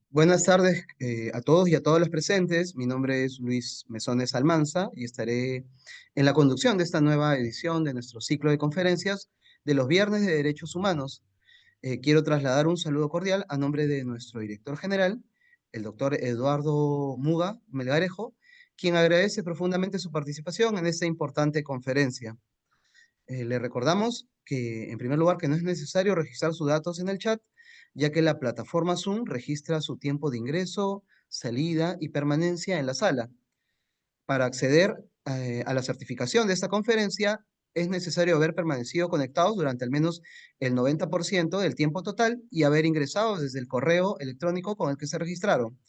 Buenas tardes a todos y a todas los presentes. Mi nombre es Luis Mesones Almanza y estaré en la conducción de esta nueva edición de nuestro ciclo de conferencias de los Viernes de Derechos Humanos. Quiero trasladar un saludo cordial a nombre de nuestro director general, el doctor Eduardo Muga Melgarejo, quien agradece profundamente su participación en esta importante conferencia. Le recordamos que, en primer lugar, que no es necesario registrar sus datos en el chat, ya que la plataforma Zoom registra su tiempo de ingreso, salida y permanencia en la sala. Para acceder a la certificación de esta conferencia, es necesario haber permanecido conectados durante al menos el 90% del tiempo total y haber ingresado desde el correo electrónico con el que se registraron.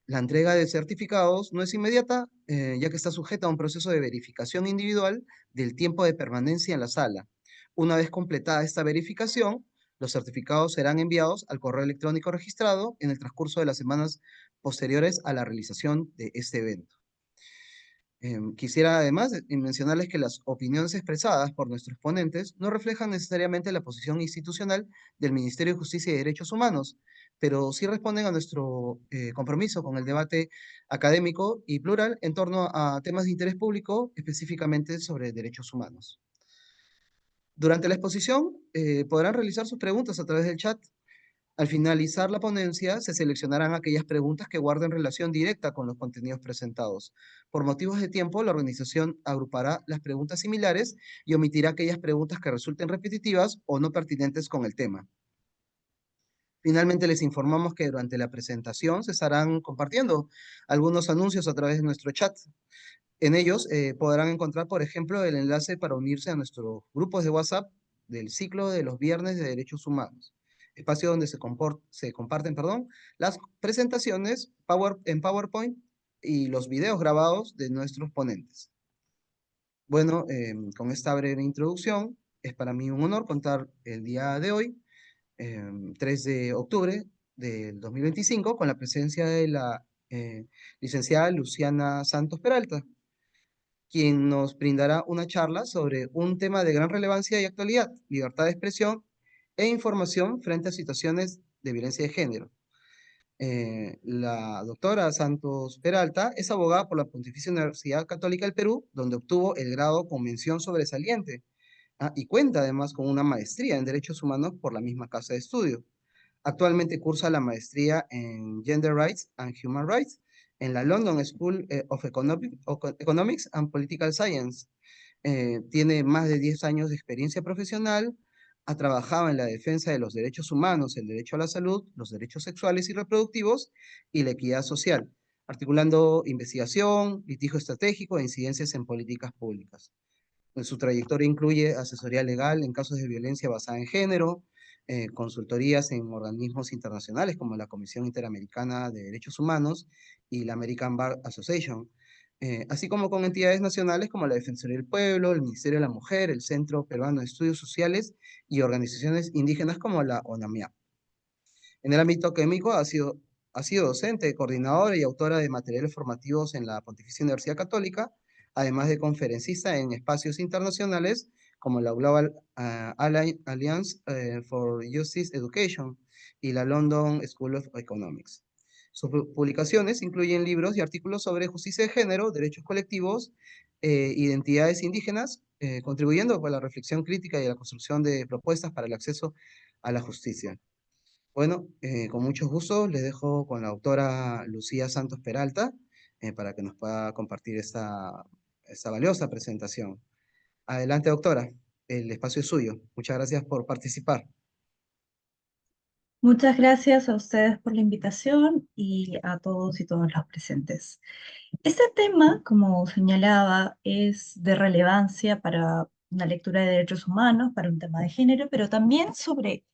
La entrega de certificados no es inmediata, ya que está sujeta a un proceso de verificación individual del tiempo de permanencia en la sala. Una vez completada esta verificación, los certificados serán enviados al correo electrónico registrado en el transcurso de las semanas posteriores a la realización de este evento. Quisiera además mencionarles que las opiniones expresadas por nuestros ponentes no reflejan necesariamente la posición institucional del Ministerio de Justicia y Derechos Humanos, pero sí responden a nuestro compromiso con el debate académico y plural en torno a temas de interés público, específicamente sobre derechos humanos. Durante la exposición podrán realizar sus preguntas a través del chat. Al finalizar la ponencia, se seleccionarán aquellas preguntas que guarden relación directa con los contenidos presentados. Por motivos de tiempo, la organización agrupará las preguntas similares y omitirá aquellas preguntas que resulten repetitivas o no pertinentes con el tema. Finalmente, les informamos que durante la presentación se estarán compartiendo algunos anuncios a través de nuestro chat. En ellos podrán encontrar, por ejemplo, el enlace para unirse a nuestros grupos de WhatsApp del ciclo de los Viernes de Derechos Humanos, espacio donde se comparten, las presentaciones en PowerPoint y los videos grabados de nuestros ponentes. Bueno, con esta breve introducción, es para mí un honor contar el día de hoy, 3 de octubre del 2025, con la presencia de la licenciada Luciana Santos Peralta, quien nos brindará una charla sobre un tema de gran relevancia y actualidad: libertad de expresión e información frente a situaciones de violencia de género. La doctora Santos Peralta es abogada por la Pontificia Universidad Católica del Perú, donde obtuvo el grado con mención sobresaliente, y cuenta además con una maestría en Derechos Humanos por la misma casa de estudio. Actualmente cursa la maestría en Gender Rights and Human Rights en la London School of Economics and Political Science. Tiene más de 10 años de experiencia profesional, ha trabajado en la defensa de los derechos humanos, el derecho a la salud, los derechos sexuales y reproductivos y la equidad social, articulando investigación, litigio estratégico e incidencias en políticas públicas. Su trayectoria incluye asesoría legal en casos de violencia basada en género, consultorías en organismos internacionales como la Comisión Interamericana de Derechos Humanos y la American Bar Association, así como con entidades nacionales como la Defensoría del Pueblo, el Ministerio de la Mujer, el Centro Peruano de Estudios Sociales y organizaciones indígenas como la ONAMIAP. En el ámbito académico ha sido docente, coordinadora y autora de materiales formativos en la Pontificia Universidad Católica, además de conferencista en espacios internacionales como la Global Alliance for Justice Education y la London School of Economics. Sus publicaciones incluyen libros y artículos sobre justicia de género, derechos colectivos, identidades indígenas, contribuyendo a la reflexión crítica y a la construcción de propuestas para el acceso a la justicia. Bueno, con mucho gusto les dejo con la doctora Lucía Santos Peralta para que nos pueda compartir esta valiosa presentación. Adelante, doctora, el espacio es suyo. Muchas gracias por participar. Muchas gracias a ustedes por la invitación y a todos y todas los presentes. Este tema, como señalaba, es de relevancia para una lectura de derechos humanos, para un tema de género, pero también sobre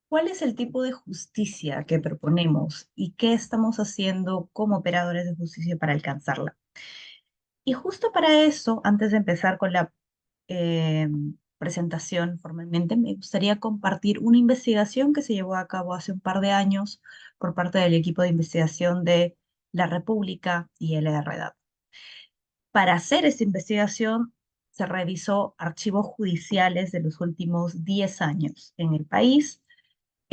cuál es el tipo de justicia que proponemos y qué estamos haciendo como operadores de justicia para alcanzarla. Y justo para eso, antes de empezar con la eh, presentación formalmente, me gustaría compartir una investigación que se llevó a cabo hace un par de años por parte del equipo de investigación de La República y LRDAT. Para hacer esta investigación se revisó archivos judiciales de los últimos 10 años en el país,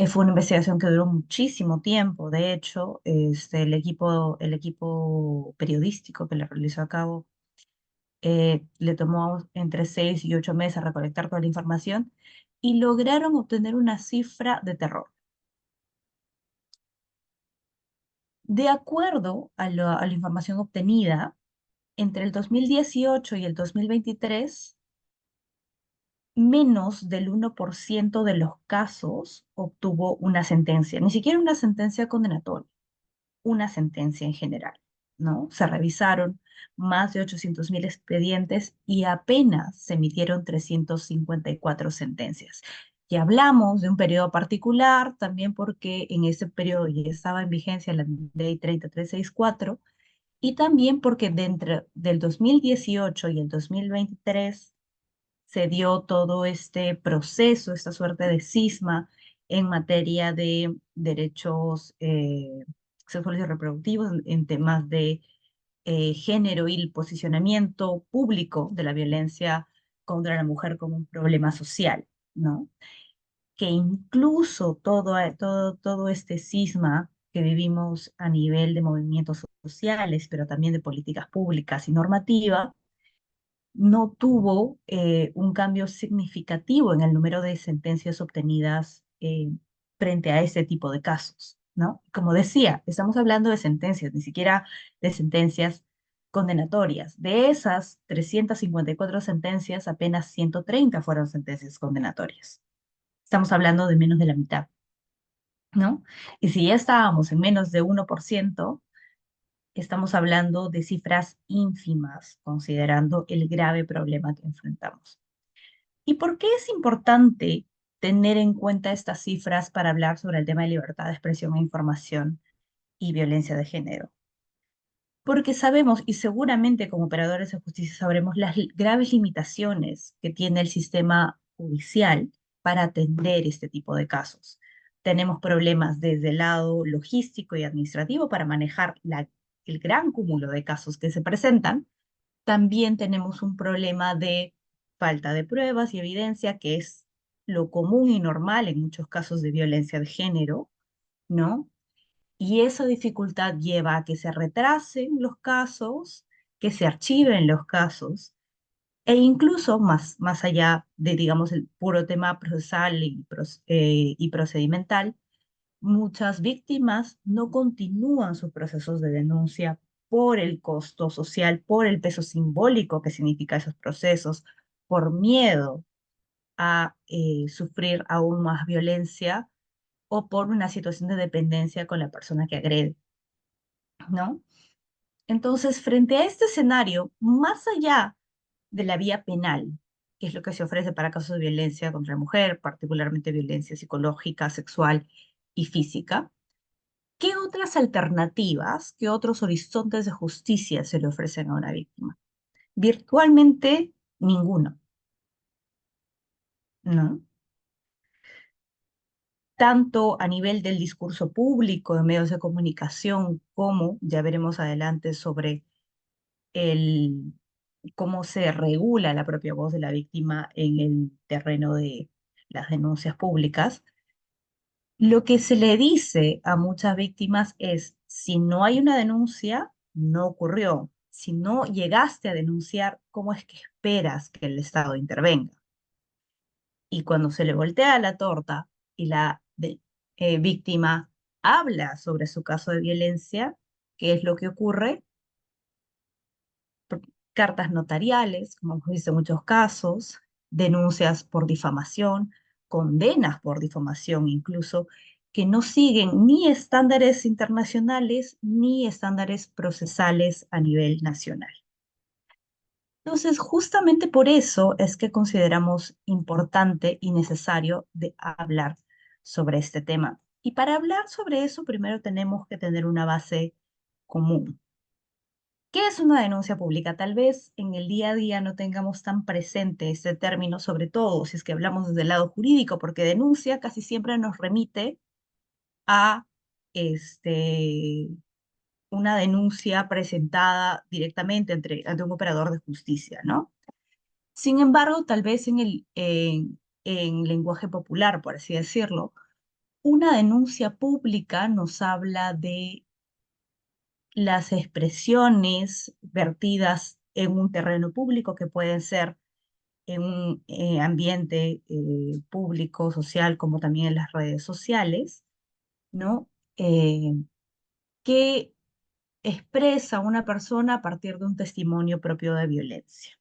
Fue una investigación que duró muchísimo tiempo. De hecho, el equipo periodístico que la realizó a cabo le tomó entre 6 y 8 meses recolectar toda la información y lograron obtener una cifra de terror. De acuerdo a la información obtenida, entre el 2018 y el 2023, menos del 1% de los casos obtuvo una sentencia, ni siquiera una sentencia condenatoria, una sentencia en general, ¿no? Se revisaron más de 800.000 expedientes y apenas se emitieron 354 sentencias. Y hablamos de un periodo particular también porque en ese periodo ya estaba en vigencia la ley 30364 y también porque dentro del 2018 y el 2023 se dio todo este proceso, esta suerte de cisma en materia de derechos sexuales y reproductivos, en temas de género y el posicionamiento público de la violencia contra la mujer como un problema social, ¿no? Que incluso todo este cisma que vivimos a nivel de movimientos sociales, pero también de políticas públicas y normativa, no tuvo un cambio significativo en el número de sentencias obtenidas frente a ese tipo de casos, ¿no? Como decía, estamos hablando de sentencias, ni siquiera de sentencias condenatorias. De esas 354 sentencias, apenas 130 fueron sentencias condenatorias. Estamos hablando de menos de la mitad, ¿no? Y si ya estábamos en menos de 1%, estamos hablando de cifras ínfimas, considerando el grave problema que enfrentamos. ¿Y por qué es importante tener en cuenta estas cifras para hablar sobre el tema de libertad de expresión e información y violencia de género? Porque sabemos, y seguramente como operadores de justicia sabremos, las graves limitaciones que tiene el sistema judicial para atender este tipo de casos. Tenemos problemas desde el lado logístico y administrativo para manejar el gran cúmulo de casos que se presentan. También tenemos un problema de falta de pruebas y evidencia, que es lo común y normal en muchos casos de violencia de género, ¿no? Y esa dificultad lleva a que se retrasen los casos, que se archiven los casos, e incluso más allá de, digamos, el puro tema procesal y procedimental, muchas víctimas no continúan sus procesos de denuncia por el costo social, por el peso simbólico que significa esos procesos, por miedo a sufrir aún más violencia o por una situación de dependencia con la persona que agrede, ¿no? Entonces, frente a este escenario, más allá de la vía penal, que es lo que se ofrece para casos de violencia contra la mujer, particularmente violencia psicológica, sexual y física, ¿qué otras alternativas, qué otros horizontes de justicia se le ofrecen a una víctima? Virtualmente ninguno, ¿no? Tanto a nivel del discurso público, de medios de comunicación, como ya veremos adelante sobre el, cómo se regula la propia voz de la víctima en el terreno de las denuncias públicas. Lo que se le dice a muchas víctimas es, si no hay una denuncia, no ocurrió. Si no llegaste a denunciar, ¿cómo es que esperas que el Estado intervenga? Y cuando se le voltea la torta y víctima habla sobre su caso de violencia, ¿qué es lo que ocurre? Cartas notariales, como hemos visto en muchos casos, denuncias por difamación, condenas por difamación incluso, que no siguen ni estándares internacionales ni estándares procesales a nivel nacional. Entonces, justamente por eso es que consideramos importante y necesario de hablar sobre este tema. Y para hablar sobre eso, primero tenemos que tener una base común. ¿Qué es una denuncia pública? Tal vez en el día a día no tengamos tan presente este término, sobre todo si es que hablamos desde el lado jurídico, porque denuncia casi siempre nos remite a este, una denuncia presentada directamente ante un operador de justicia, ¿no? Sin embargo, tal vez en lenguaje popular, por así decirlo, Una denuncia pública nos habla de las expresiones vertidas en un terreno público que pueden ser en un ambiente público, social, como también en las redes sociales, ¿no? Que expresa una persona a partir de un testimonio propio de violencia.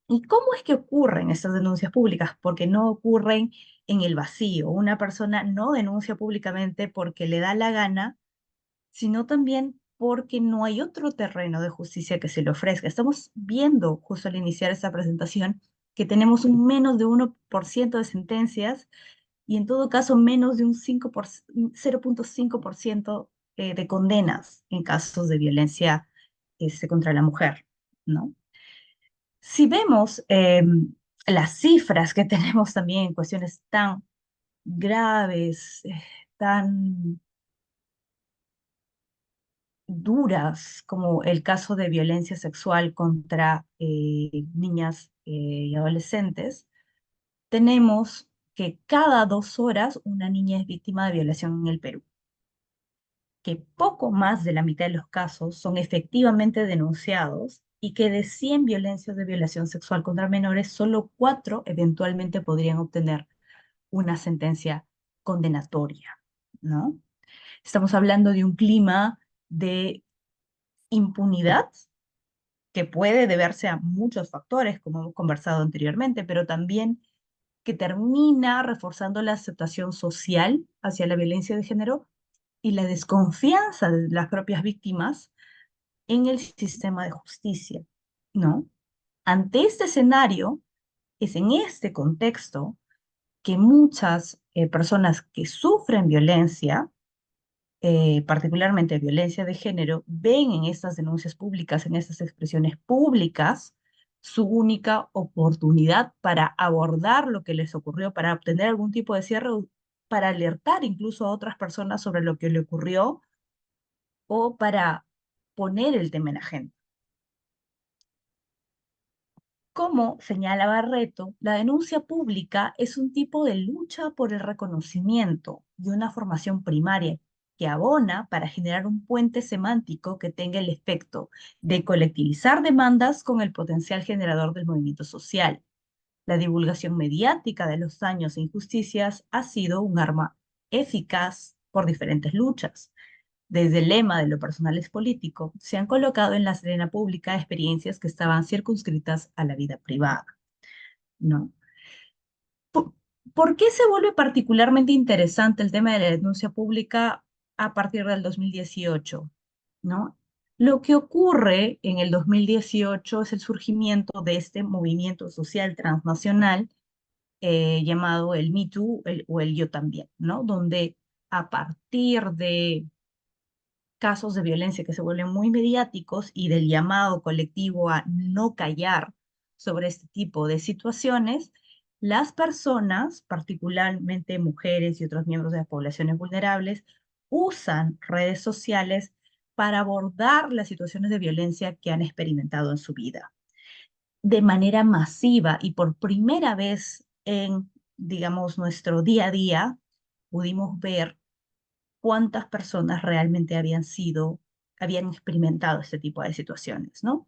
¿Y cómo es que ocurren estas denuncias públicas? Porque no ocurren en el vacío. Una persona no denuncia públicamente porque le da la gana, sino también porque no hay otro terreno de justicia que se le ofrezca. Estamos viendo, justo al iniciar esta presentación, que tenemos un menos de 1% de sentencias y en todo caso menos de un 0,5% de condenas en casos de violencia contra la mujer, ¿no? Si vemos las cifras que tenemos también en cuestiones tan graves, tan duras como el caso de violencia sexual contra niñas y adolescentes, tenemos que cada 2 horas una niña es víctima de violación en el Perú, que poco más de la mitad de los casos son efectivamente denunciados y que de 100 violencias de violación sexual contra menores, solo 4 eventualmente podrían obtener una sentencia condenatoria, ¿no? Estamos hablando de un clima de impunidad que puede deberse a muchos factores, como hemos conversado anteriormente, pero también que termina reforzando la aceptación social hacia la violencia de género y la desconfianza de las propias víctimas en el sistema de justicia, ¿no? Ante este escenario, es en este contexto que muchas personas que sufren violencia, particularmente violencia de género, ven en estas denuncias públicas, en estas expresiones públicas, su única oportunidad para abordar lo que les ocurrió, para obtener algún tipo de cierre, para alertar incluso a otras personas sobre lo que le ocurrió o para poner el tema en la agenda. Como señala Barreto, la denuncia pública es un tipo de lucha por el reconocimiento y una formación primaria que abona para generar un puente semántico que tenga el efecto de colectivizar demandas con el potencial generador del movimiento social. La divulgación mediática de los daños e injusticias ha sido un arma eficaz por diferentes luchas. Desde el lema de lo personal es político, se han colocado en la escena pública experiencias que estaban circunscritas a la vida privada, ¿no? ¿Por, por qué se vuelve particularmente interesante el tema de la denuncia pública a partir del 2018, ¿no? Lo que ocurre en el 2018 es el surgimiento de este movimiento social transnacional llamado el Me Too o el Yo también, ¿no? Donde a partir de casos de violencia que se vuelven muy mediáticos y del llamado colectivo a no callar sobre este tipo de situaciones, las personas, particularmente mujeres y otros miembros de las poblaciones vulnerables, usan redes sociales para abordar las situaciones de violencia que han experimentado en su vida. De manera masiva y por primera vez en, digamos, nuestro día a día, pudimos ver cuántas personas realmente habían experimentado este tipo de situaciones, ¿no?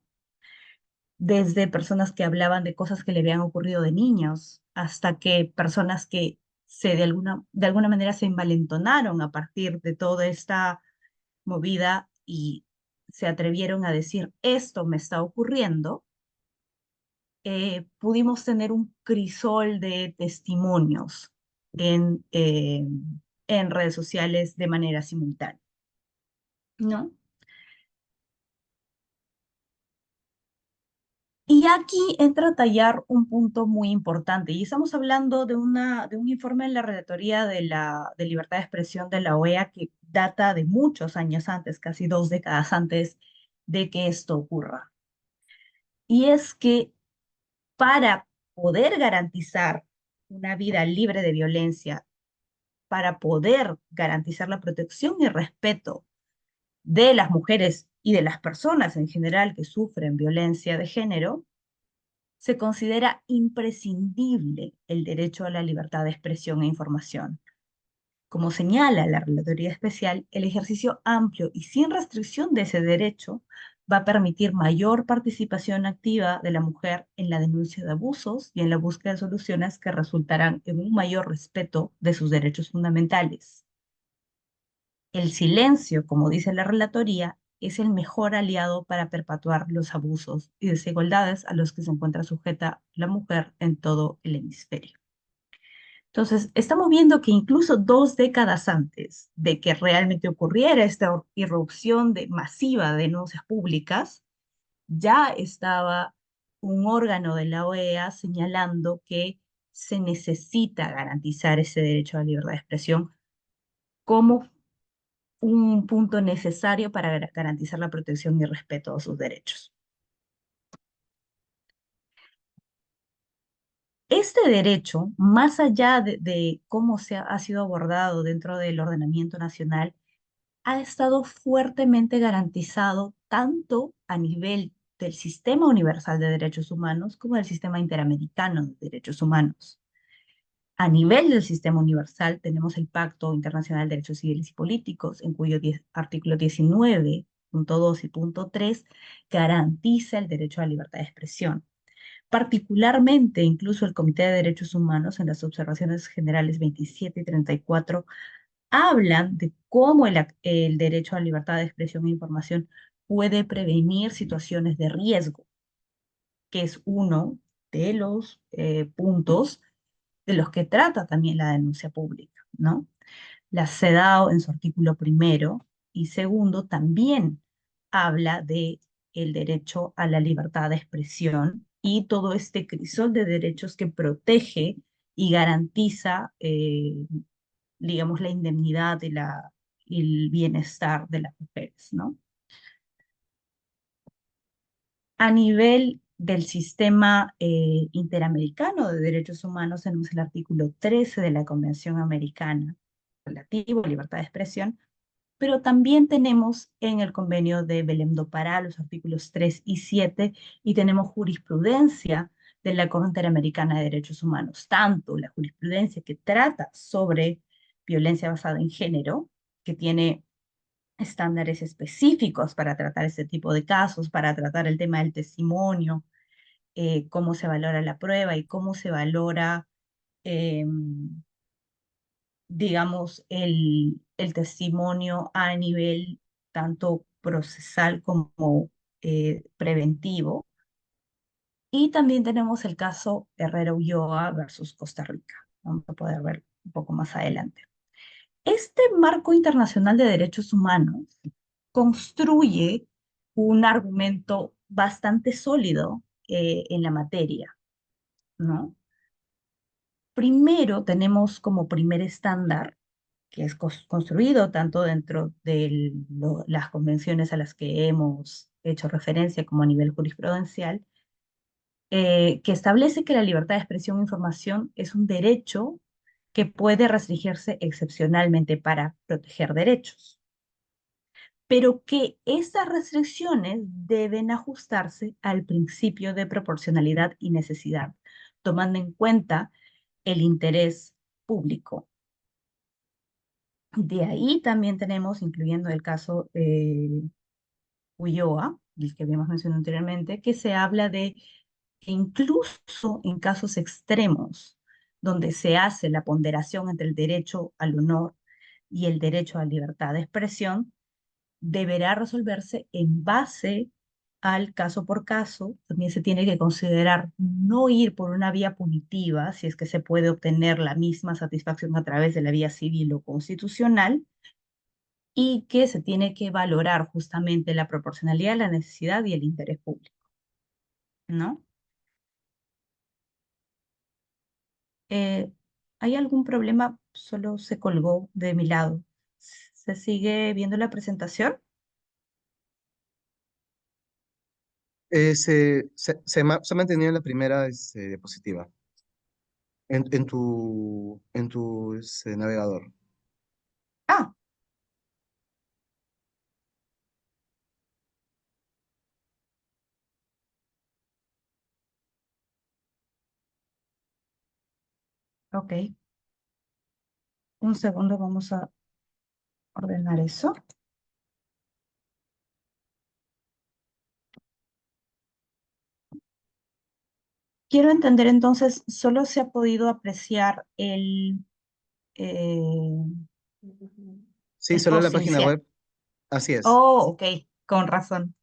Desde personas que hablaban de cosas que le habían ocurrido de niños, hasta que personas que de alguna manera se envalentonaron a partir de toda esta movida y se atrevieron a decir, esto me está ocurriendo, pudimos tener un crisol de testimonios en, eh, en redes sociales de manera simultánea, ¿no? Y aquí entra a tallar un punto muy importante, y estamos hablando de un informe en la Relatoría de Libertad de Expresión de la OEA que data de muchos años antes, casi 2 décadas antes de que esto ocurra. Y es que para poder garantizar una vida libre de violencia, para poder garantizar la protección y respeto de las mujeres y de las personas en general que sufren violencia de género, se considera imprescindible el derecho a la libertad de expresión e información. Como señala la Relatoría Especial, el ejercicio amplio y sin restricción de ese derecho va a permitir mayor participación activa de la mujer en la denuncia de abusos y en la búsqueda de soluciones que resultarán en un mayor respeto de sus derechos fundamentales. El silencio, como dice la Relatoría, es el mejor aliado para perpetuar los abusos y desigualdades a los que se encuentra sujeta la mujer en todo el hemisferio. Entonces, estamos viendo que incluso 2 décadas antes de que realmente ocurriera esta irrupción masiva de denuncias públicas, ya estaba un órgano de la OEA señalando que se necesita garantizar ese derecho a la libertad de expresión como un punto necesario para garantizar la protección y respeto a sus derechos. Este derecho, más allá de cómo ha sido abordado dentro del ordenamiento nacional, ha estado fuertemente garantizado tanto a nivel del Sistema Universal de Derechos Humanos como del Sistema Interamericano de Derechos Humanos. A nivel del Sistema Universal tenemos el Pacto Internacional de Derechos Civiles y Políticos, en cuyo artículo 19.2 y punto 3 garantiza el derecho a la libertad de expresión. Particularmente, incluso el Comité de Derechos Humanos en las observaciones generales 27 y 34 hablan de cómo el derecho a la libertad de expresión e información puede prevenir situaciones de riesgo, que es uno de los puntos de los que trata también la denuncia pública, ¿no? La CEDAW en su artículo primero y segundo también habla de el derecho a la libertad de expresión y todo este crisol de derechos que protege y garantiza, digamos, la indemnidad y el bienestar de las mujeres, ¿no? A nivel del sistema interamericano de derechos humanos, tenemos el artículo 13 de la Convención Americana relativo a libertad de expresión, pero también tenemos en el convenio de Belém do Pará los artículos 3 y 7 y tenemos jurisprudencia de la Corte Interamericana de Derechos Humanos, tanto la jurisprudencia que trata sobre violencia basada en género, que tiene estándares específicos para tratar este tipo de casos, para tratar el tema del testimonio, cómo se valora la prueba y cómo se valora, eh, digamos, el testimonio a nivel tanto procesal como preventivo. Y también tenemos el caso Herrera Ulloa versus Costa Rica. Vamos a poder ver un poco más adelante. Este marco internacional de derechos humanos construye un argumento bastante sólido en la materia, ¿no? Primero tenemos como primer estándar, que es construido tanto dentro de las convenciones a las que hemos hecho referencia como a nivel jurisprudencial, que establece que la libertad de expresión e información es un derecho que puede restringirse excepcionalmente para proteger derechos, pero que estas restricciones deben ajustarse al principio de proporcionalidad y necesidad, tomando en cuenta el interés público. De ahí también tenemos, incluyendo el caso Ulloa, el que habíamos mencionado anteriormente, que se habla de que incluso en casos extremos, donde se hace la ponderación entre el derecho al honor y el derecho a la libertad de expresión, deberá resolverse en base al caso por caso. También se tiene que considerar no ir por una vía punitiva, si es que se puede obtener la misma satisfacción a través de la vía civil o constitucional, y que se tiene que valorar justamente la proporcionalidad, la necesidad y el interés público, ¿no? Eh, ¿Hay algún problema? Solo se colgó de mi lado. ¿Se sigue viendo la presentación? Se ha mantenido en la primera diapositiva, en tu navegador. Ah, ok. Un segundo, vamos a ordenar eso. Quiero entender entonces, solo se ha podido apreciar eh, Sí, el solo la post página inicial. web. Así es. Oh, ok, con razón.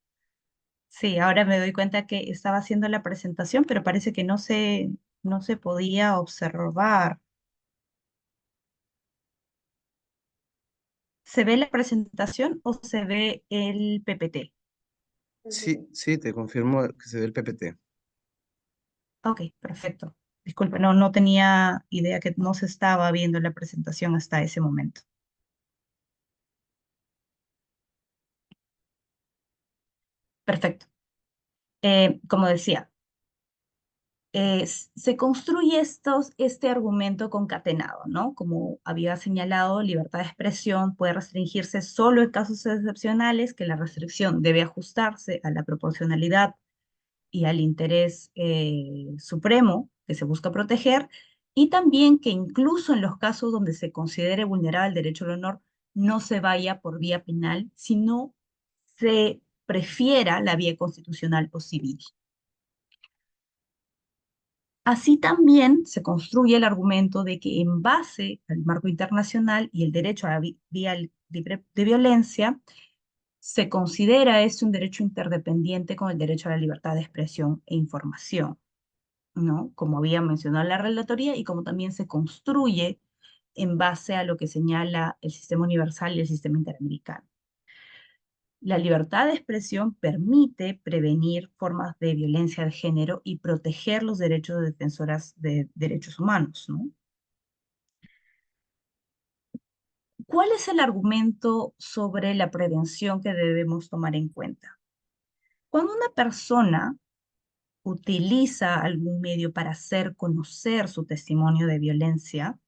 Sí, ahora me doy cuenta que estaba haciendo la presentación, pero parece que no se podía observar. ¿Se ve la presentación o se ve el PPT? Sí, sí, te confirmo que se ve el PPT. Ok, perfecto. Disculpe, no tenía idea que no se estaba viendo la presentación hasta ese momento. Perfecto. Como decía, se construye este argumento concatenado, ¿no? Como había señalado, libertad de expresión puede restringirse solo en casos excepcionales, que la restricción debe ajustarse a la proporcionalidad y al interés supremo que se busca proteger, y también que incluso en los casos donde se considere vulnerable el derecho al honor, no se vaya por vía penal, sino se prefiera la vía constitucional o civil. Así también se construye el argumento de que en base al marco internacional y el derecho a la vía libre de violencia, se considera este un derecho interdependiente con el derecho a la libertad de expresión e información, ¿no? Como había mencionado la relatoría y como también se construye en base a lo que señala el sistema universal y el sistema interamericano. La libertad de expresión permite prevenir formas de violencia de género y proteger los derechos de defensoras de derechos humanos, ¿no? ¿Cuál es el argumento sobre la prevención que debemos tomar en cuenta? Cuando una persona utiliza algún medio para hacer conocer su testimonio de violencia,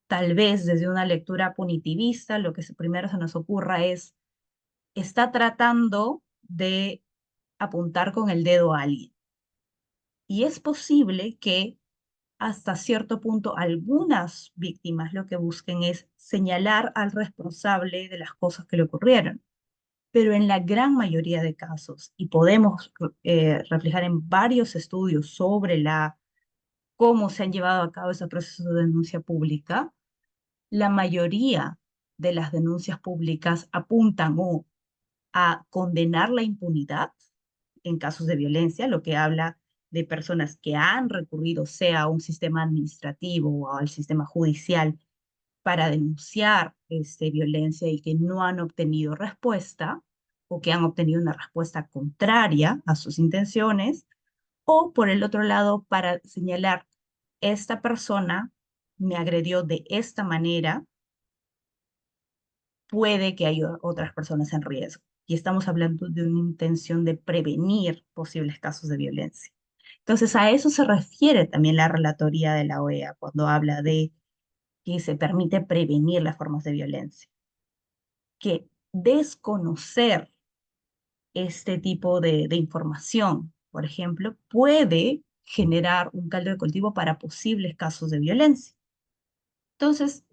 tal vez desde una lectura punitivista, lo que primero se nos ocurra es, está tratando de apuntar con el dedo a alguien. Y es posible que hasta cierto punto algunas víctimas lo que busquen es señalar al responsable de las cosas que le ocurrieron. Pero en la gran mayoría de casos, y podemos reflejar en varios estudios sobre cómo se han llevado a cabo esos procesos de denuncia pública, la mayoría de las denuncias públicas apuntan o a condenar la impunidad en casos de violencia, lo que habla de personas que han recurrido sea a un sistema administrativo o al sistema judicial para denunciar violencia y que no han obtenido respuesta o que han obtenido una respuesta contraria a sus intenciones, o por el otro lado, para señalar, esta persona me agredió de esta manera, puede que haya otras personas en riesgo. Y estamos hablando de una intención de prevenir posibles casos de violencia. Entonces, a eso se refiere también la relatoría de la OEA cuando habla de que se permite prevenir las formas de violencia. Que desconocer este tipo de información, por ejemplo, puede generar un caldo de cultivo para posibles casos de violencia. Entonces,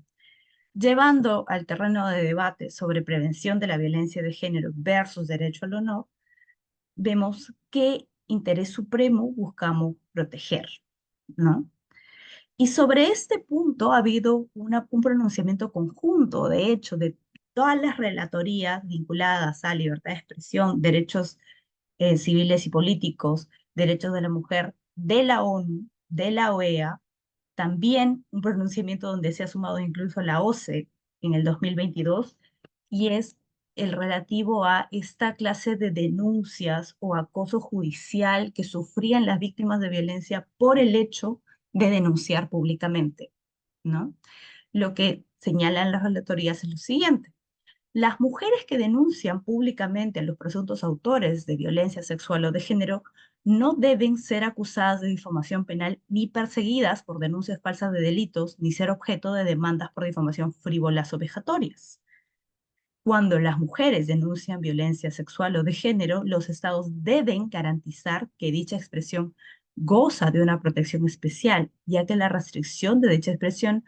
llevando al terreno de debate sobre prevención de la violencia de género versus derecho al honor, vemos qué interés supremo buscamos proteger, ¿no? Y sobre este punto ha habido un pronunciamiento conjunto, de hecho, de todas las relatorías vinculadas a libertad de expresión, derechos civiles y políticos, derechos de la mujer, de la ONU, de la OEA, también un pronunciamiento donde se ha sumado incluso la OCE en el 2022, y es el relativo a esta clase de denuncias o acoso judicial que sufrían las víctimas de violencia por el hecho de denunciar públicamente, ¿no? Lo que señalan las relatorías es lo siguiente. Las mujeres que denuncian públicamente a los presuntos autores de violencia sexual o de género no deben ser acusadas de difamación penal ni perseguidas por denuncias falsas de delitos, ni ser objeto de demandas por difamación frívolas o vejatorias. Cuando las mujeres denuncian violencia sexual o de género, los estados deben garantizar que dicha expresión goza de una protección especial, ya que la restricción de dicha expresión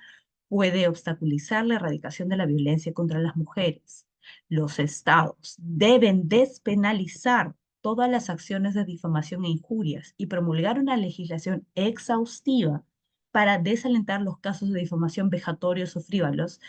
puede obstaculizar la erradicación de la violencia contra las mujeres. Los estados deben despenalizar todas las acciones de difamación e injurias y promulgar una legislación exhaustiva para desalentar los casos de difamación vejatorios o frívolos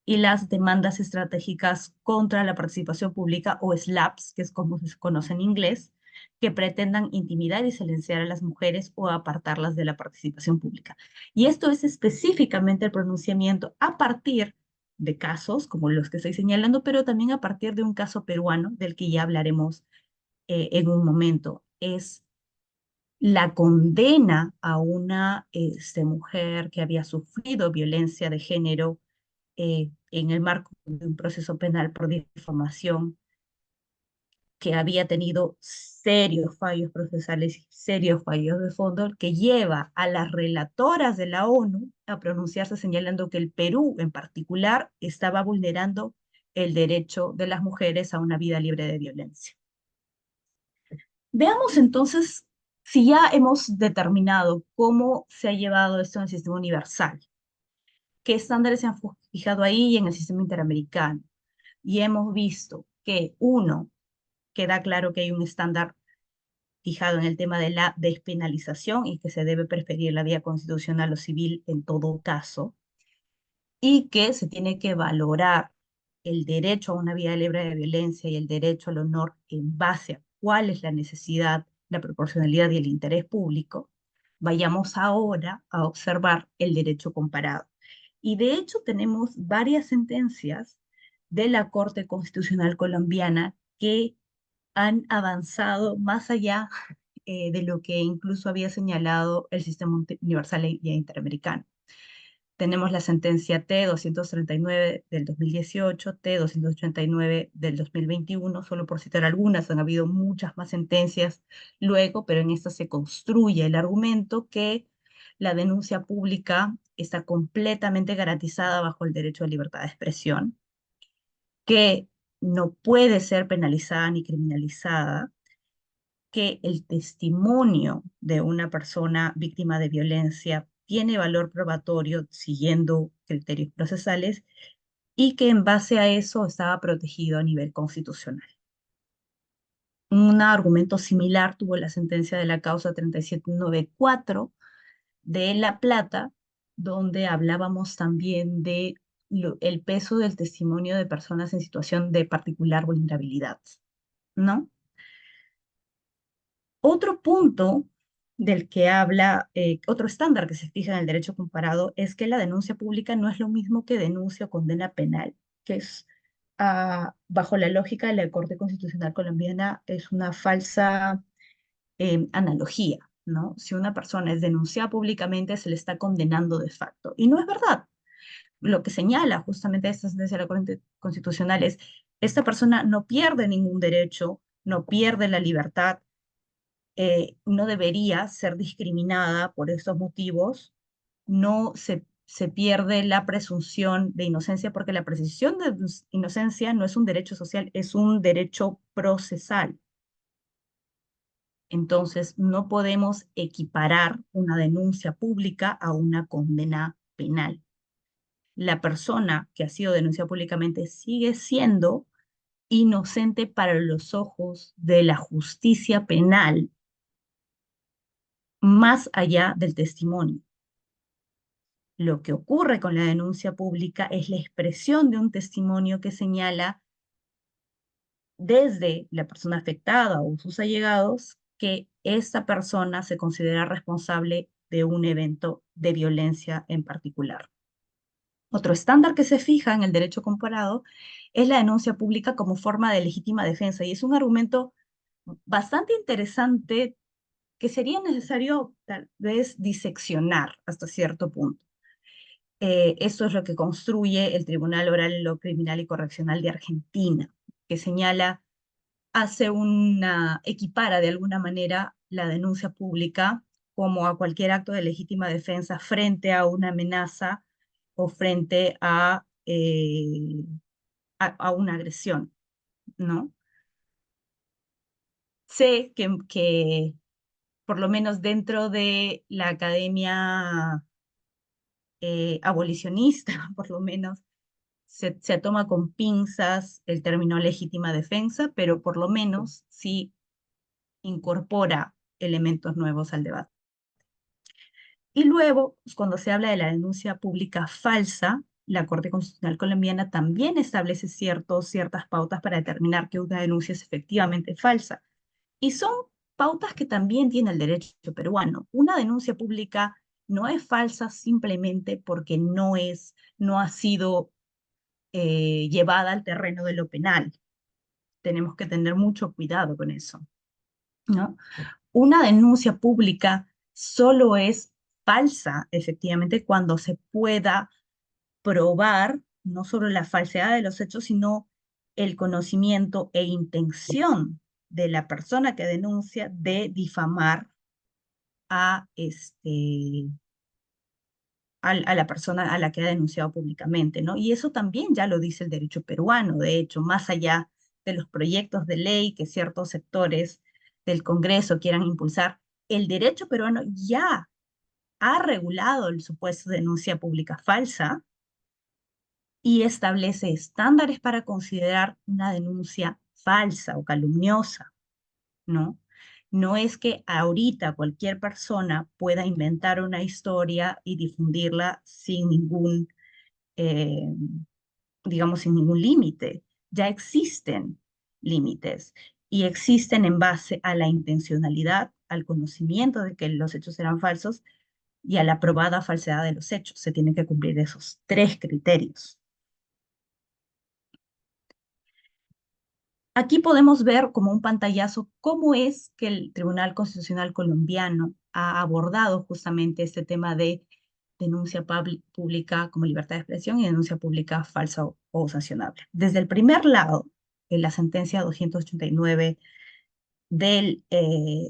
y las demandas estratégicas contra la participación pública o SLAPs, que es como se conoce en inglés, que pretendan intimidar y silenciar a las mujeres o apartarlas de la participación pública. Y esto es específicamente el pronunciamiento a partir de casos como los que estoy señalando, pero también a partir de un caso peruano del que ya hablaremos en un momento. Es la condena a una mujer que había sufrido violencia de género en el marco de un proceso penal por difamación que había tenido serios fallos procesales y serios fallos de fondo, que lleva a las relatoras de la ONU a pronunciarse señalando que el Perú en particular estaba vulnerando el derecho de las mujeres a una vida libre de violencia. Veamos entonces si ya hemos determinado cómo se ha llevado esto en el sistema universal, qué estándares se han fijado ahí en el sistema interamericano. Y hemos visto que uno, queda claro que hay un estándar fijado en el tema de la despenalización y que se debe preferir la vía constitucional o civil en todo caso, y que se tiene que valorar el derecho a una vida libre de violencia y el derecho al honor en base a cuál es la necesidad, la proporcionalidad y el interés público. Vayamos ahora a observar el derecho comparado. Y de hecho tenemos varias sentencias de la Corte Constitucional colombiana que han avanzado más allá de lo que incluso había señalado el sistema universal e interamericano. Tenemos la sentencia T-239 del 2018, T-289 del 2021, solo por citar algunas, han habido muchas más sentencias luego, pero en esta se construye el argumento que la denuncia pública está completamente garantizada bajo el derecho a libertad de expresión, que no puede ser penalizada ni criminalizada, que el testimonio de una persona víctima de violencia tiene valor probatorio siguiendo criterios procesales y que en base a eso estaba protegido a nivel constitucional. Un argumento similar tuvo la sentencia de la causa 3794 de La Plata, donde hablábamos también de el peso del testimonio de personas en situación de particular vulnerabilidad, ¿no? Otro punto del que habla, otro estándar que se fija en el derecho comparado es que la denuncia pública no es lo mismo que denuncia o condena penal, que es, bajo la lógica de la Corte Constitucional colombiana, es una falsa analogía, ¿no? Si una persona es denunciada públicamente, se le está condenando de facto. Y no es verdad. Lo que señala justamente esta sentencia de la Corte Constitucional es, esta persona no pierde ningún derecho, no pierde la libertad, no debería ser discriminada por estos motivos, no se pierde la presunción de inocencia, porque la presunción de inocencia no es un derecho social, es un derecho procesal. Entonces, no podemos equiparar una denuncia pública a una condena penal. La persona que ha sido denunciada públicamente sigue siendo inocente para los ojos de la justicia penal, más allá del testimonio. Lo que ocurre con la denuncia pública es la expresión de un testimonio que señala desde la persona afectada o sus allegados que esta persona se considera responsable de un evento de violencia en particular. Otro estándar que se fija en el derecho comparado es la denuncia pública como forma de legítima defensa, y es un argumento bastante interesante que sería necesario tal vez diseccionar hasta cierto punto. Esto es lo que construye el Tribunal Oral en lo Criminal y Correccional de Argentina, que señala, hace una, equipara de alguna manera la denuncia pública como a cualquier acto de legítima defensa frente a una amenaza o frente a una agresión, ¿no? Sé que por lo menos dentro de la academia abolicionista, por lo menos, se toma con pinzas el término legítima defensa, pero por lo menos sí incorpora elementos nuevos al debate. Y luego, pues, cuando se habla de la denuncia pública falsa, la Corte Constitucional colombiana también establece ciertas pautas para determinar que una denuncia es efectivamente falsa. Y son pautas que también tiene el derecho peruano. Una denuncia pública no es falsa simplemente porque no ha sido llevada al terreno de lo penal. Tenemos que tener mucho cuidado con eso, ¿no? Una denuncia pública solo es falsa, efectivamente, cuando se pueda probar no solo la falsedad de los hechos, sino el conocimiento e intención de la persona que denuncia de difamar a, a la persona a la que ha denunciado públicamente, ¿no? Y eso también ya lo dice el derecho peruano, de hecho, más allá de los proyectos de ley que ciertos sectores del Congreso quieran impulsar, el derecho peruano ya ha regulado el supuesto de denuncia pública falsa y establece estándares para considerar una denuncia falsa o calumniosa, ¿no? No es que ahorita cualquier persona pueda inventar una historia y difundirla sin ningún, eh, digamos, sin ningún límite. Ya existen límites y existen en base a la intencionalidad, al conocimiento de que los hechos eran falsos y a la probada falsedad de los hechos. Se tienen que cumplir esos tres criterios. Aquí podemos ver como un pantallazo cómo es que el Tribunal Constitucional colombiano ha abordado justamente este tema de denuncia pública como libertad de expresión y denuncia pública falsa o sancionable. Desde el primer lado, en la sentencia 289 del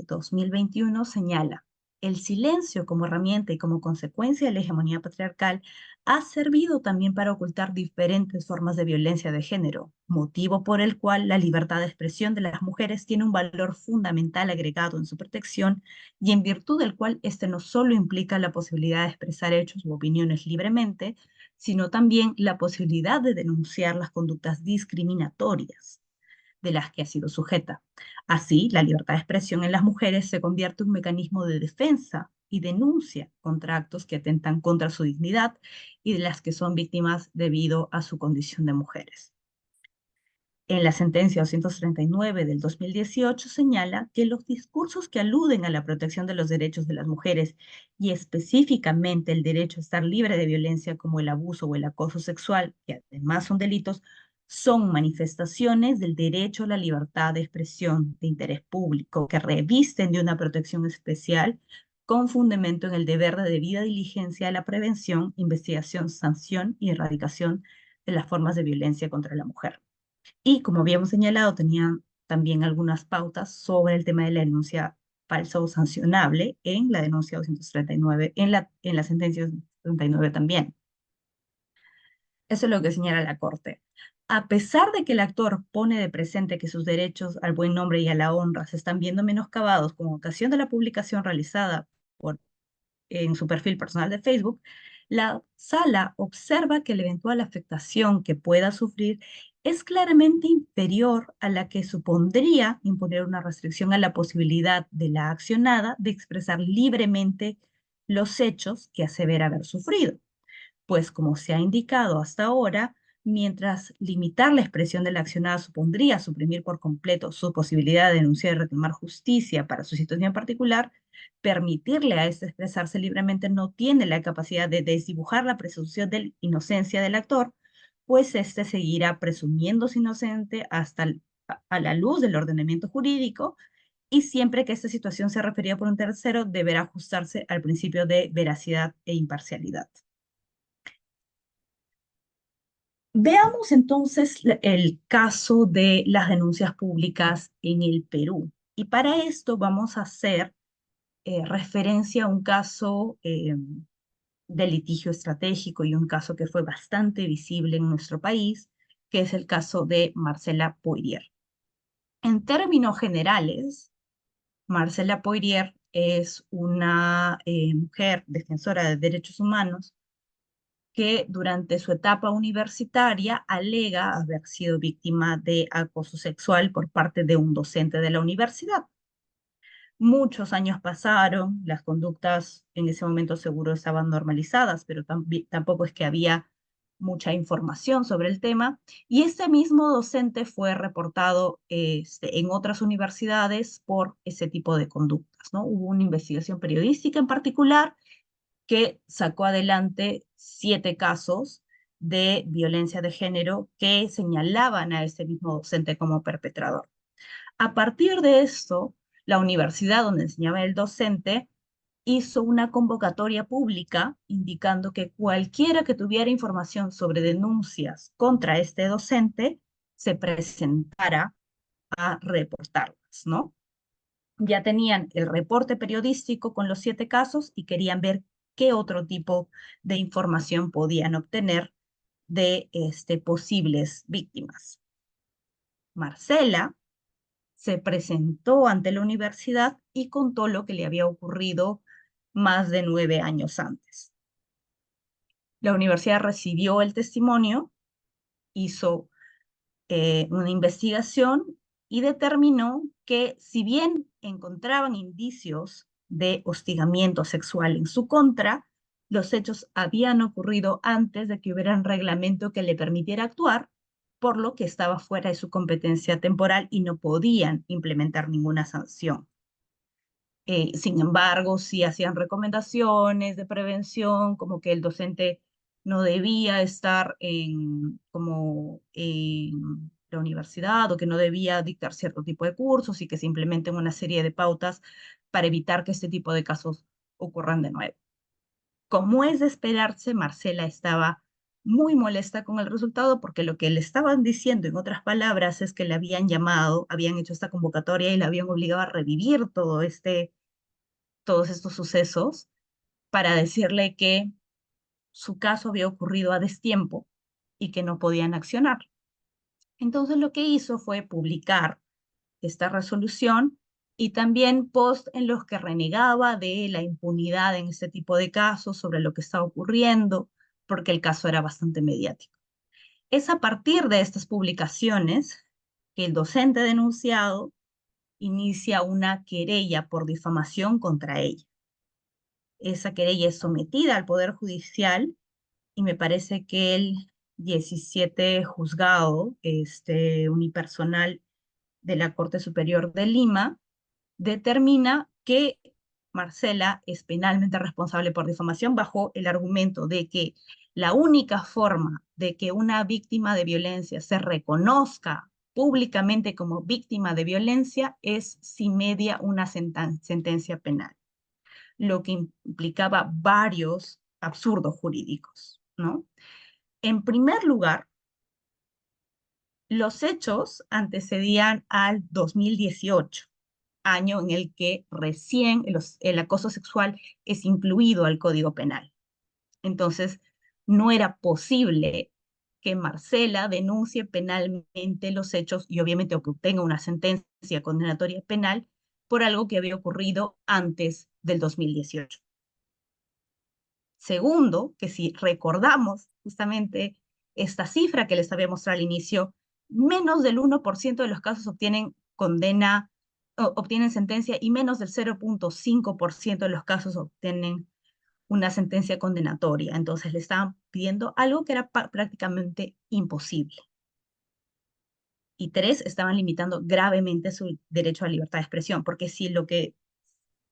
2021 señala, el silencio como herramienta y como consecuencia de la hegemonía patriarcal ha servido también para ocultar diferentes formas de violencia de género, motivo por el cual la libertad de expresión de las mujeres tiene un valor fundamental agregado en su protección y en virtud del cual este no solo implica la posibilidad de expresar hechos u opiniones libremente, sino también la posibilidad de denunciar las conductas discriminatorias de las que ha sido sujeta. Así, la libertad de expresión en las mujeres se convierte en un mecanismo de defensa y denuncia contra actos que atentan contra su dignidad y de las que son víctimas debido a su condición de mujeres. En la sentencia 239 del 2018 señala que los discursos que aluden a la protección de los derechos de las mujeres y específicamente el derecho a estar libre de violencia como el abuso o el acoso sexual, que además son delitos, son manifestaciones del derecho a la libertad de expresión de interés público que revisten de una protección especial con fundamento en el deber de debida diligencia a la prevención, investigación, sanción y erradicación de las formas de violencia contra la mujer. Y como habíamos señalado, tenían también algunas pautas sobre el tema de la denuncia falsa o sancionable en la denuncia 239, en la sentencia 239 también. Eso es lo que señala la Corte. A pesar de que el actor pone de presente que sus derechos al buen nombre y a la honra se están viendo menoscabados con ocasión de la publicación realizada en su perfil personal de Facebook, la sala observa que la eventual afectación que pueda sufrir es claramente inferior a la que supondría imponer una restricción a la posibilidad de la accionada de expresar libremente los hechos que asevera haber sufrido, pues como se ha indicado hasta ahora, mientras limitar la expresión de la accionada supondría suprimir por completo su posibilidad de denunciar y reclamar justicia para su situación particular, permitirle a este expresarse libremente no tiene la capacidad de desdibujar la presunción de inocencia del actor, pues éste seguirá presumiéndose inocente hasta a la luz del ordenamiento jurídico y siempre que esta situación sea referida por un tercero, deberá ajustarse al principio de veracidad e imparcialidad. Veamos entonces el caso de las denuncias públicas en el Perú. Y para esto vamos a hacer referencia a un caso de litigio estratégico y un caso que fue bastante visible en nuestro país, que es el caso de Marcela Poirier. En términos generales, Marcela Poirier es una mujer defensora de derechos humanos que durante su etapa universitaria alega haber sido víctima de acoso sexual por parte de un docente de la universidad. Muchos años pasaron, las conductas en ese momento seguro estaban normalizadas, pero tampoco es que había mucha información sobre el tema, y este mismo docente fue reportado en otras universidades por ese tipo de conductas, ¿no? Hubo una investigación periodística en particular que sacó adelante 7 casos de violencia de género que señalaban a ese mismo docente como perpetrador. A partir de esto, la universidad donde enseñaba el docente hizo una convocatoria pública indicando que cualquiera que tuviera información sobre denuncias contra este docente se presentara a reportarlas, ¿no? Ya tenían el reporte periodístico con los 7 casos y querían ver qué otro tipo de información podían obtener de posibles víctimas. Marcela se presentó ante la universidad y contó lo que le había ocurrido más de 9 años antes. La universidad recibió el testimonio, hizo una investigación y determinó que si bien encontraban indicios de hostigamiento sexual en su contra, los hechos habían ocurrido antes de que hubiera un reglamento que le permitiera actuar, por lo que estaba fuera de su competencia temporal y no podían implementar ninguna sanción. Sin embargo, sí hacían recomendaciones de prevención, como que el docente no debía estar como en la universidad o que no debía dictar cierto tipo de cursos y que se implementen una serie de pautas para evitar que este tipo de casos ocurran de nuevo. Como es de esperarse, Marcela estaba muy molesta con el resultado porque lo que le estaban diciendo, en otras palabras, es que le habían llamado, habían hecho esta convocatoria y la habían obligado a revivir todos estos sucesos para decirle que su caso había ocurrido a destiempo y que no podían accionar. Entonces lo que hizo fue publicar esta resolución y también post en los que renegaba de la impunidad en este tipo de casos, sobre lo que estaba ocurriendo, porque el caso era bastante mediático. Es a partir de estas publicaciones que el docente denunciado inicia una querella por difamación contra ella. Esa querella es sometida al Poder Judicial y me parece que el 17 juzgado unipersonal de la Corte Superior de Lima determina que Marcela es penalmente responsable por difamación bajo el argumento de que la única forma de que una víctima de violencia se reconozca públicamente como víctima de violencia es si media una sentencia penal, lo que implicaba varios absurdos jurídicos, ¿no? En primer lugar, los hechos antecedían al 2018, año en el que recién el acoso sexual es incluido al Código Penal. Entonces, no era posible que Marcela denuncie penalmente los hechos y obviamente que obtenga una sentencia condenatoria penal por algo que había ocurrido antes del 2018. Segundo, que si recordamos justamente esta cifra que les había mostrado al inicio, menos del 1% de los casos obtienen condena, obtienen sentencia y menos del 0,5% de los casos obtienen una sentencia condenatoria. Entonces le estaban pidiendo algo que era prácticamente imposible. Y 3, estaban limitando gravemente su derecho a libertad de expresión, porque si lo que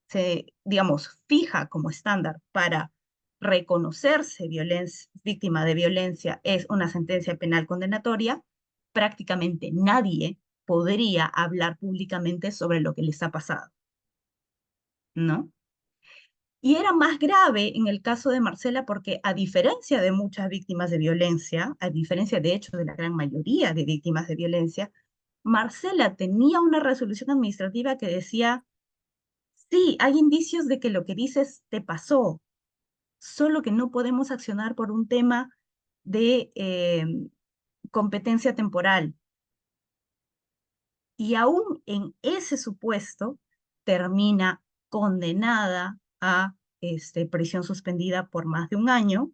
se, digamos, fija como estándar para reconocerse víctima de violencia es una sentencia penal condenatoria, prácticamente nadie podría hablar públicamente sobre lo que les ha pasado, ¿no? Y era más grave en el caso de Marcela porque a diferencia de muchas víctimas de violencia, a diferencia de hecho de la gran mayoría de víctimas de violencia, Marcela tenía una resolución administrativa que decía: sí, hay indicios de que lo que dices te pasó, solo que no podemos accionar por un tema de competencia temporal. Y aún en ese supuesto termina condenada a prisión suspendida por más de un año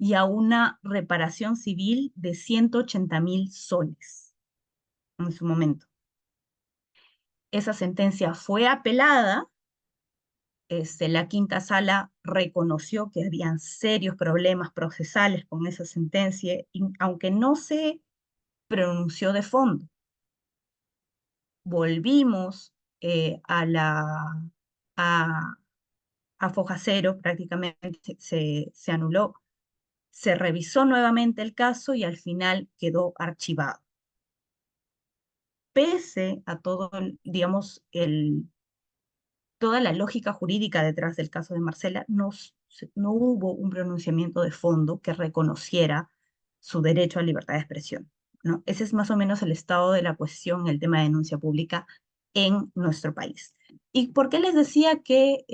y a una reparación civil de 180.000 soles en su momento. Esa sentencia fue apelada. La quinta sala reconoció que habían serios problemas procesales con esa sentencia, y aunque no se pronunció de fondo. Volvimos a, a foja cero, prácticamente se anuló. Se revisó nuevamente el caso y al final quedó archivado. Pese a todo, digamos, toda la lógica jurídica detrás del caso de Marcela, no hubo un pronunciamiento de fondo que reconociera su derecho a libertad de expresión, ¿no? Ese es más o menos el estado de la cuestión, el tema de denuncia pública en nuestro país. ¿Y por qué les decía que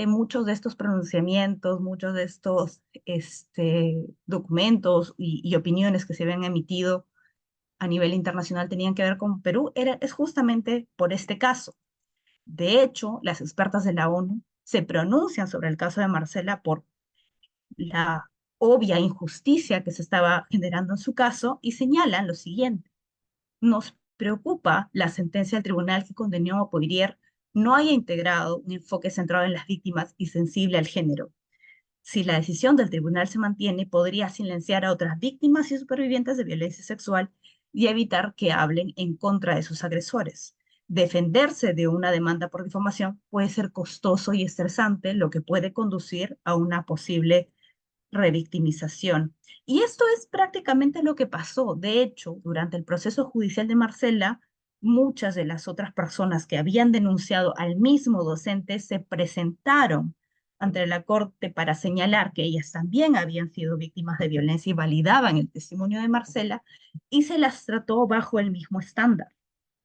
muchos de estos pronunciamientos, muchos de estos documentos y opiniones que se habían emitido a nivel internacional tenían que ver con Perú? Es justamente por este caso. De hecho, las expertas de la ONU se pronuncian sobre el caso de Marcela por la obvia injusticia que se estaba generando en su caso y señalan lo siguiente: nos preocupa la sentencia del tribunal que condenó a Poirier no haya integrado un enfoque centrado en las víctimas y sensible al género. Si la decisión del tribunal se mantiene, podría silenciar a otras víctimas y supervivientes de violencia sexual y evitar que hablen en contra de sus agresores. Defenderse de una demanda por difamación puede ser costoso y estresante, lo que puede conducir a una posible revictimización. Y esto es prácticamente lo que pasó. De hecho, durante el proceso judicial de Marcela, muchas de las otras personas que habían denunciado al mismo docente se presentaron ante la corte para señalar que ellas también habían sido víctimas de violencia y validaban el testimonio de Marcela, y se las trató bajo el mismo estándar,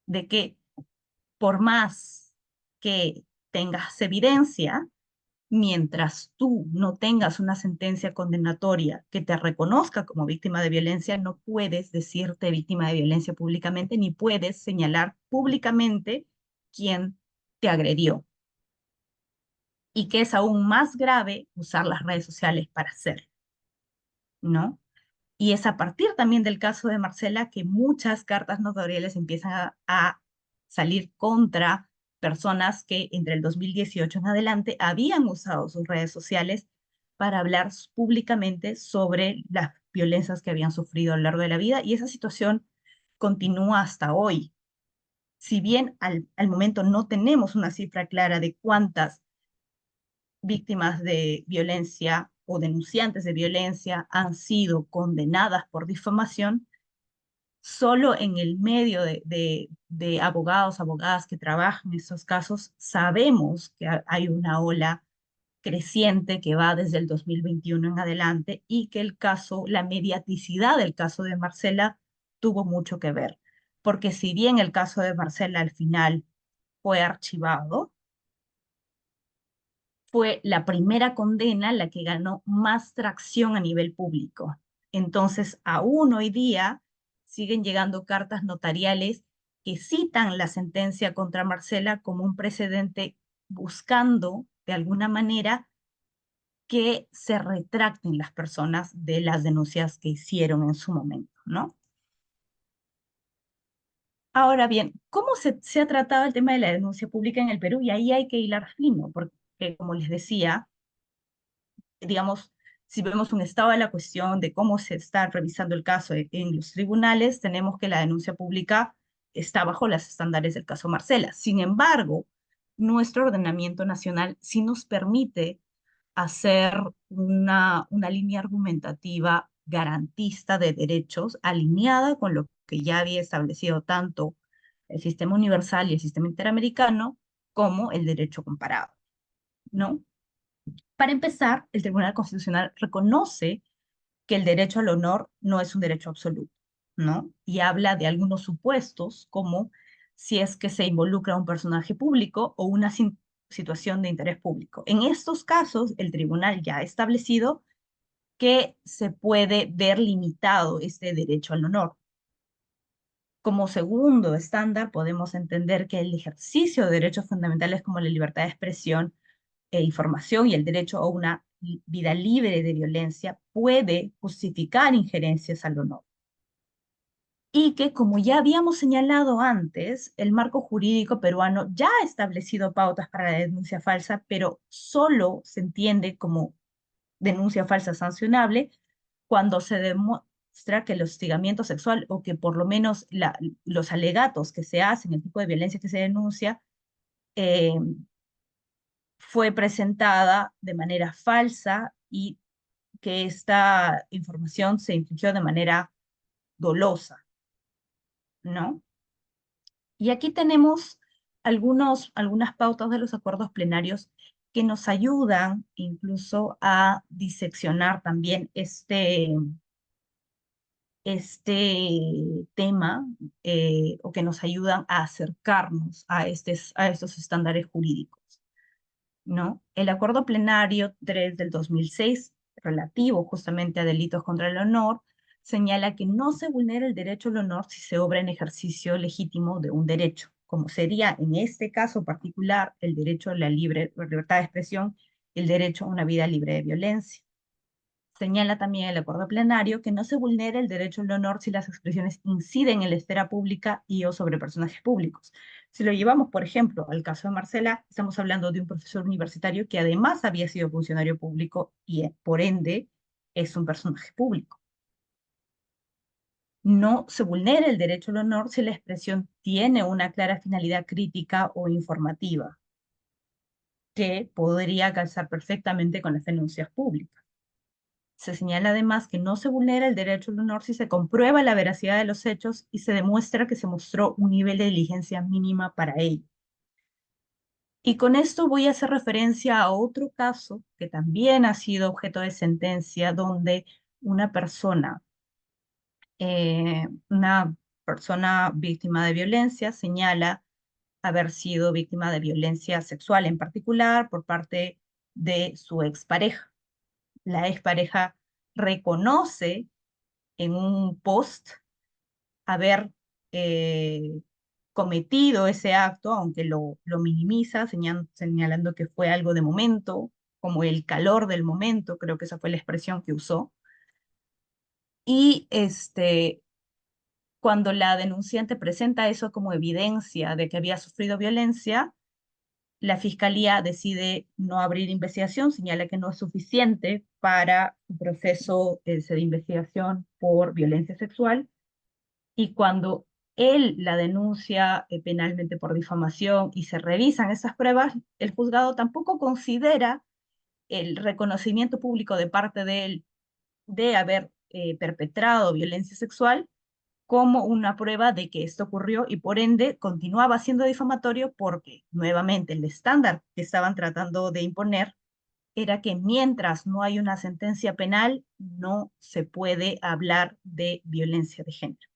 de que por más que tengas evidencia, mientras tú no tengas una sentencia condenatoria que te reconozca como víctima de violencia, no puedes decirte víctima de violencia públicamente, ni puedes señalar públicamente quién te agredió. Y que es aún más grave usar las redes sociales para hacerlo, ¿no? Y es a partir también del caso de Marcela que muchas cartas notariales empiezan a salir contra personas que entre el 2018 en adelante habían usado sus redes sociales para hablar públicamente sobre las violencias que habían sufrido a lo largo de la vida, y esa situación continúa hasta hoy. Si bien al momento no tenemos una cifra clara de cuántas víctimas de violencia o denunciantes de violencia han sido condenadas por difamación, solo en el medio de abogados, abogadas que trabajan en estos casos, sabemos que hay una ola creciente que va desde el 2021 en adelante, y que el caso, la mediaticidad del caso de Marcela tuvo mucho que ver. Porque si bien el caso de Marcela al final fue archivado, fue la primera condena la que ganó más tracción a nivel público. Entonces, aún hoy día siguen llegando cartas notariales que citan la sentencia contra Marcela como un precedente, buscando de alguna manera que se retracten las personas de las denuncias que hicieron en su momento, ¿no? Ahora bien, ¿cómo se ha tratado el tema de la denuncia pública en el Perú? Y ahí hay que hilar fino, porque como les decía, digamos, si vemos un estado de la cuestión de cómo se está revisando el caso en los tribunales, tenemos que la denuncia pública está bajo los estándares del caso Marcela. Sin embargo, nuestro ordenamiento nacional sí nos permite hacer una línea argumentativa garantista de derechos alineada con lo que ya había establecido tanto el sistema universal y el sistema interamericano como el derecho comparado, ¿no? Para empezar, el Tribunal Constitucional reconoce que el derecho al honor no es un derecho absoluto, ¿no? Y habla de algunos supuestos, como si es que se involucra a un personaje público o una situación de interés público. En estos casos, el tribunal ya ha establecido que se puede ver limitado este derecho al honor. Como segundo estándar, podemos entender que el ejercicio de derechos fundamentales como la libertad de expresión e información y el derecho a una vida libre de violencia puede justificar injerencias al honor. Y que, como ya habíamos señalado antes, el marco jurídico peruano ya ha establecido pautas para la denuncia falsa, pero solo se entiende como denuncia falsa sancionable cuando se demuestra que el hostigamiento sexual o que por lo menos los alegatos que se hacen, el tipo de violencia que se denuncia, eh, fue presentada de manera falsa y que esta información se infringió de manera dolosa, ¿no? Y aquí tenemos algunas pautas de los acuerdos plenarios que nos ayudan incluso a diseccionar también este tema, o que nos ayudan a acercarnos a estos estándares jurídicos, ¿no? El acuerdo plenario 3 del 2006, relativo justamente a delitos contra el honor, señala que no se vulnera el derecho al honor si se obra en ejercicio legítimo de un derecho, como sería en este caso particular el derecho a la libertad de expresión, el derecho a una vida libre de violencia. Señala también el acuerdo plenario que no se vulnera el derecho al honor si las expresiones inciden en la esfera pública y o sobre personajes públicos. Si lo llevamos, por ejemplo, al caso de Marcela, estamos hablando de un profesor universitario que además había sido funcionario público y por ende es un personaje público. No se vulnera el derecho al honor si la expresión tiene una clara finalidad crítica o informativa, que podría calzar perfectamente con las denuncias públicas. Se señala además que no se vulnera el derecho al honor si se comprueba la veracidad de los hechos y se demuestra que se mostró un nivel de diligencia mínima para ello. Y con esto voy a hacer referencia a otro caso que también ha sido objeto de sentencia, donde una una persona víctima de violencia señala haber sido víctima de violencia sexual, en particular por parte de su expareja. La expareja reconoce en un post haber eh, cometido ese acto, aunque lo minimiza, señalando que fue algo de momento, como el calor del momento, creo que esa fue la expresión que usó. Y cuando la denunciante presenta eso como evidencia de que había sufrido violencia, la fiscalía decide no abrir investigación, señala que no es suficiente para un proceso de investigación por violencia sexual. Y cuando él la denuncia penalmente por difamación y se revisan esas pruebas, el juzgado tampoco considera el reconocimiento público de parte de él de haber perpetrado violencia sexual como una prueba de que esto ocurrió y por ende continuaba siendo difamatorio porque nuevamente el estándar que estaban tratando de imponer era que mientras no hay una sentencia penal no se puede hablar de violencia de género.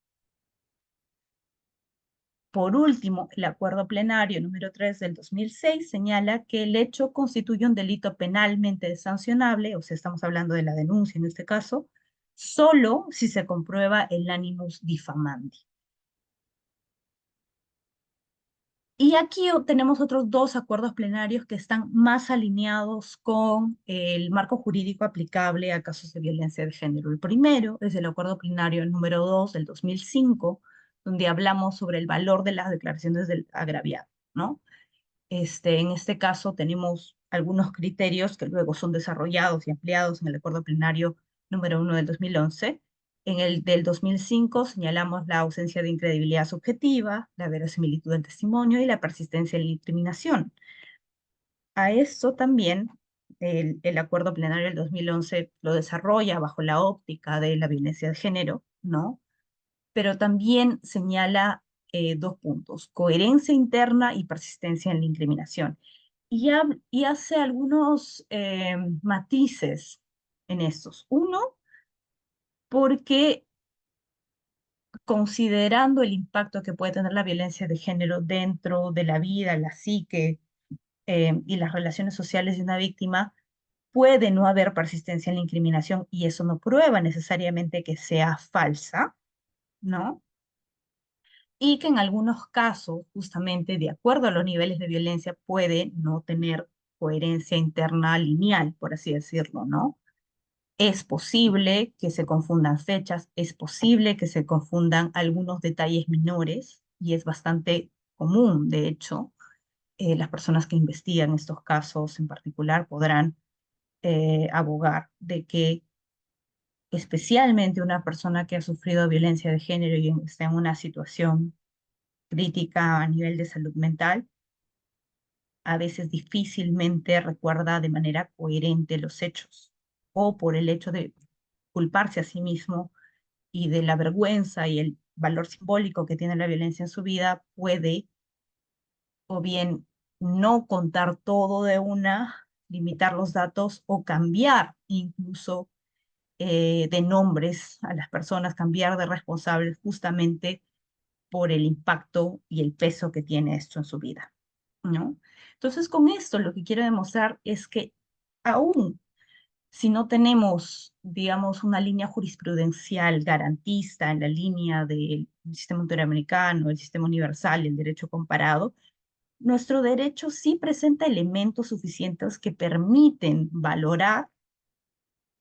Por último, el acuerdo plenario número 3 del 2006 señala que el hecho constituye un delito penalmente sancionable, o sea, estamos hablando de la denuncia en este caso, solo si se comprueba el animus diffamandi. Y aquí tenemos otros dos acuerdos plenarios que están más alineados con el marco jurídico aplicable a casos de violencia de género. El primero es el acuerdo plenario número 2 del 2005, donde hablamos sobre el valor de las declaraciones del agraviado, ¿no? En este caso tenemos algunos criterios que luego son desarrollados y ampliados en el acuerdo plenario número 1 del 2011. En el del 2005 señalamos la ausencia de incredibilidad subjetiva, la verosimilitud del testimonio y la persistencia en la incriminación. A esto también el acuerdo plenario del 2011 lo desarrolla bajo la óptica de la violencia de género, ¿no? Pero también señala dos puntos: coherencia interna y persistencia en la incriminación. Y hace algunos matices en estos. Uno, porque considerando el impacto que puede tener la violencia de género dentro de la vida, la psique y las relaciones sociales de una víctima, puede no haber persistencia en la incriminación y eso no prueba necesariamente que sea falsa, ¿no? Y que en algunos casos, justamente de acuerdo a los niveles de violencia, puede no tener coherencia interna lineal, por así decirlo, ¿no? Es posible que se confundan fechas, es posible que se confundan algunos detalles menores y es bastante común, de hecho. Las personas que investigan estos casos en particular podrán abogar de que especialmente una persona que ha sufrido violencia de género y está en una situación crítica a nivel de salud mental, a veces difícilmente recuerda de manera coherente los hechos o por el hecho de culparse a sí mismo y de la vergüenza y el valor simbólico que tiene la violencia en su vida, puede o bien no contar todo de una, limitar los datos o cambiar incluso de nombres a las personas, cambiar de responsables justamente por el impacto y el peso que tiene esto en su vida, ¿no? Entonces, con esto lo que quiero demostrar es que aún si no tenemos, digamos, una línea jurisprudencial garantista en la línea del sistema interamericano, el sistema universal, el derecho comparado, nuestro derecho sí presenta elementos suficientes que permiten valorar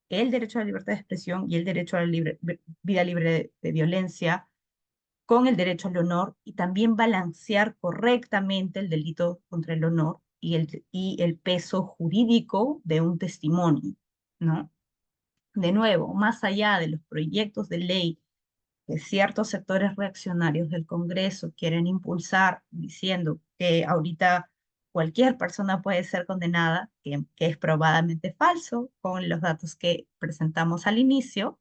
el derecho a la libertad de expresión y el derecho a la vida libre de violencia con el derecho al honor y también balancear correctamente el delito contra el honor y el peso jurídico de un testimonio, ¿no? De nuevo, más allá de los proyectos de ley que ciertos sectores reaccionarios del Congreso quieren impulsar diciendo que ahorita cualquier persona puede ser condenada, que es probadamente falso con los datos que presentamos al inicio,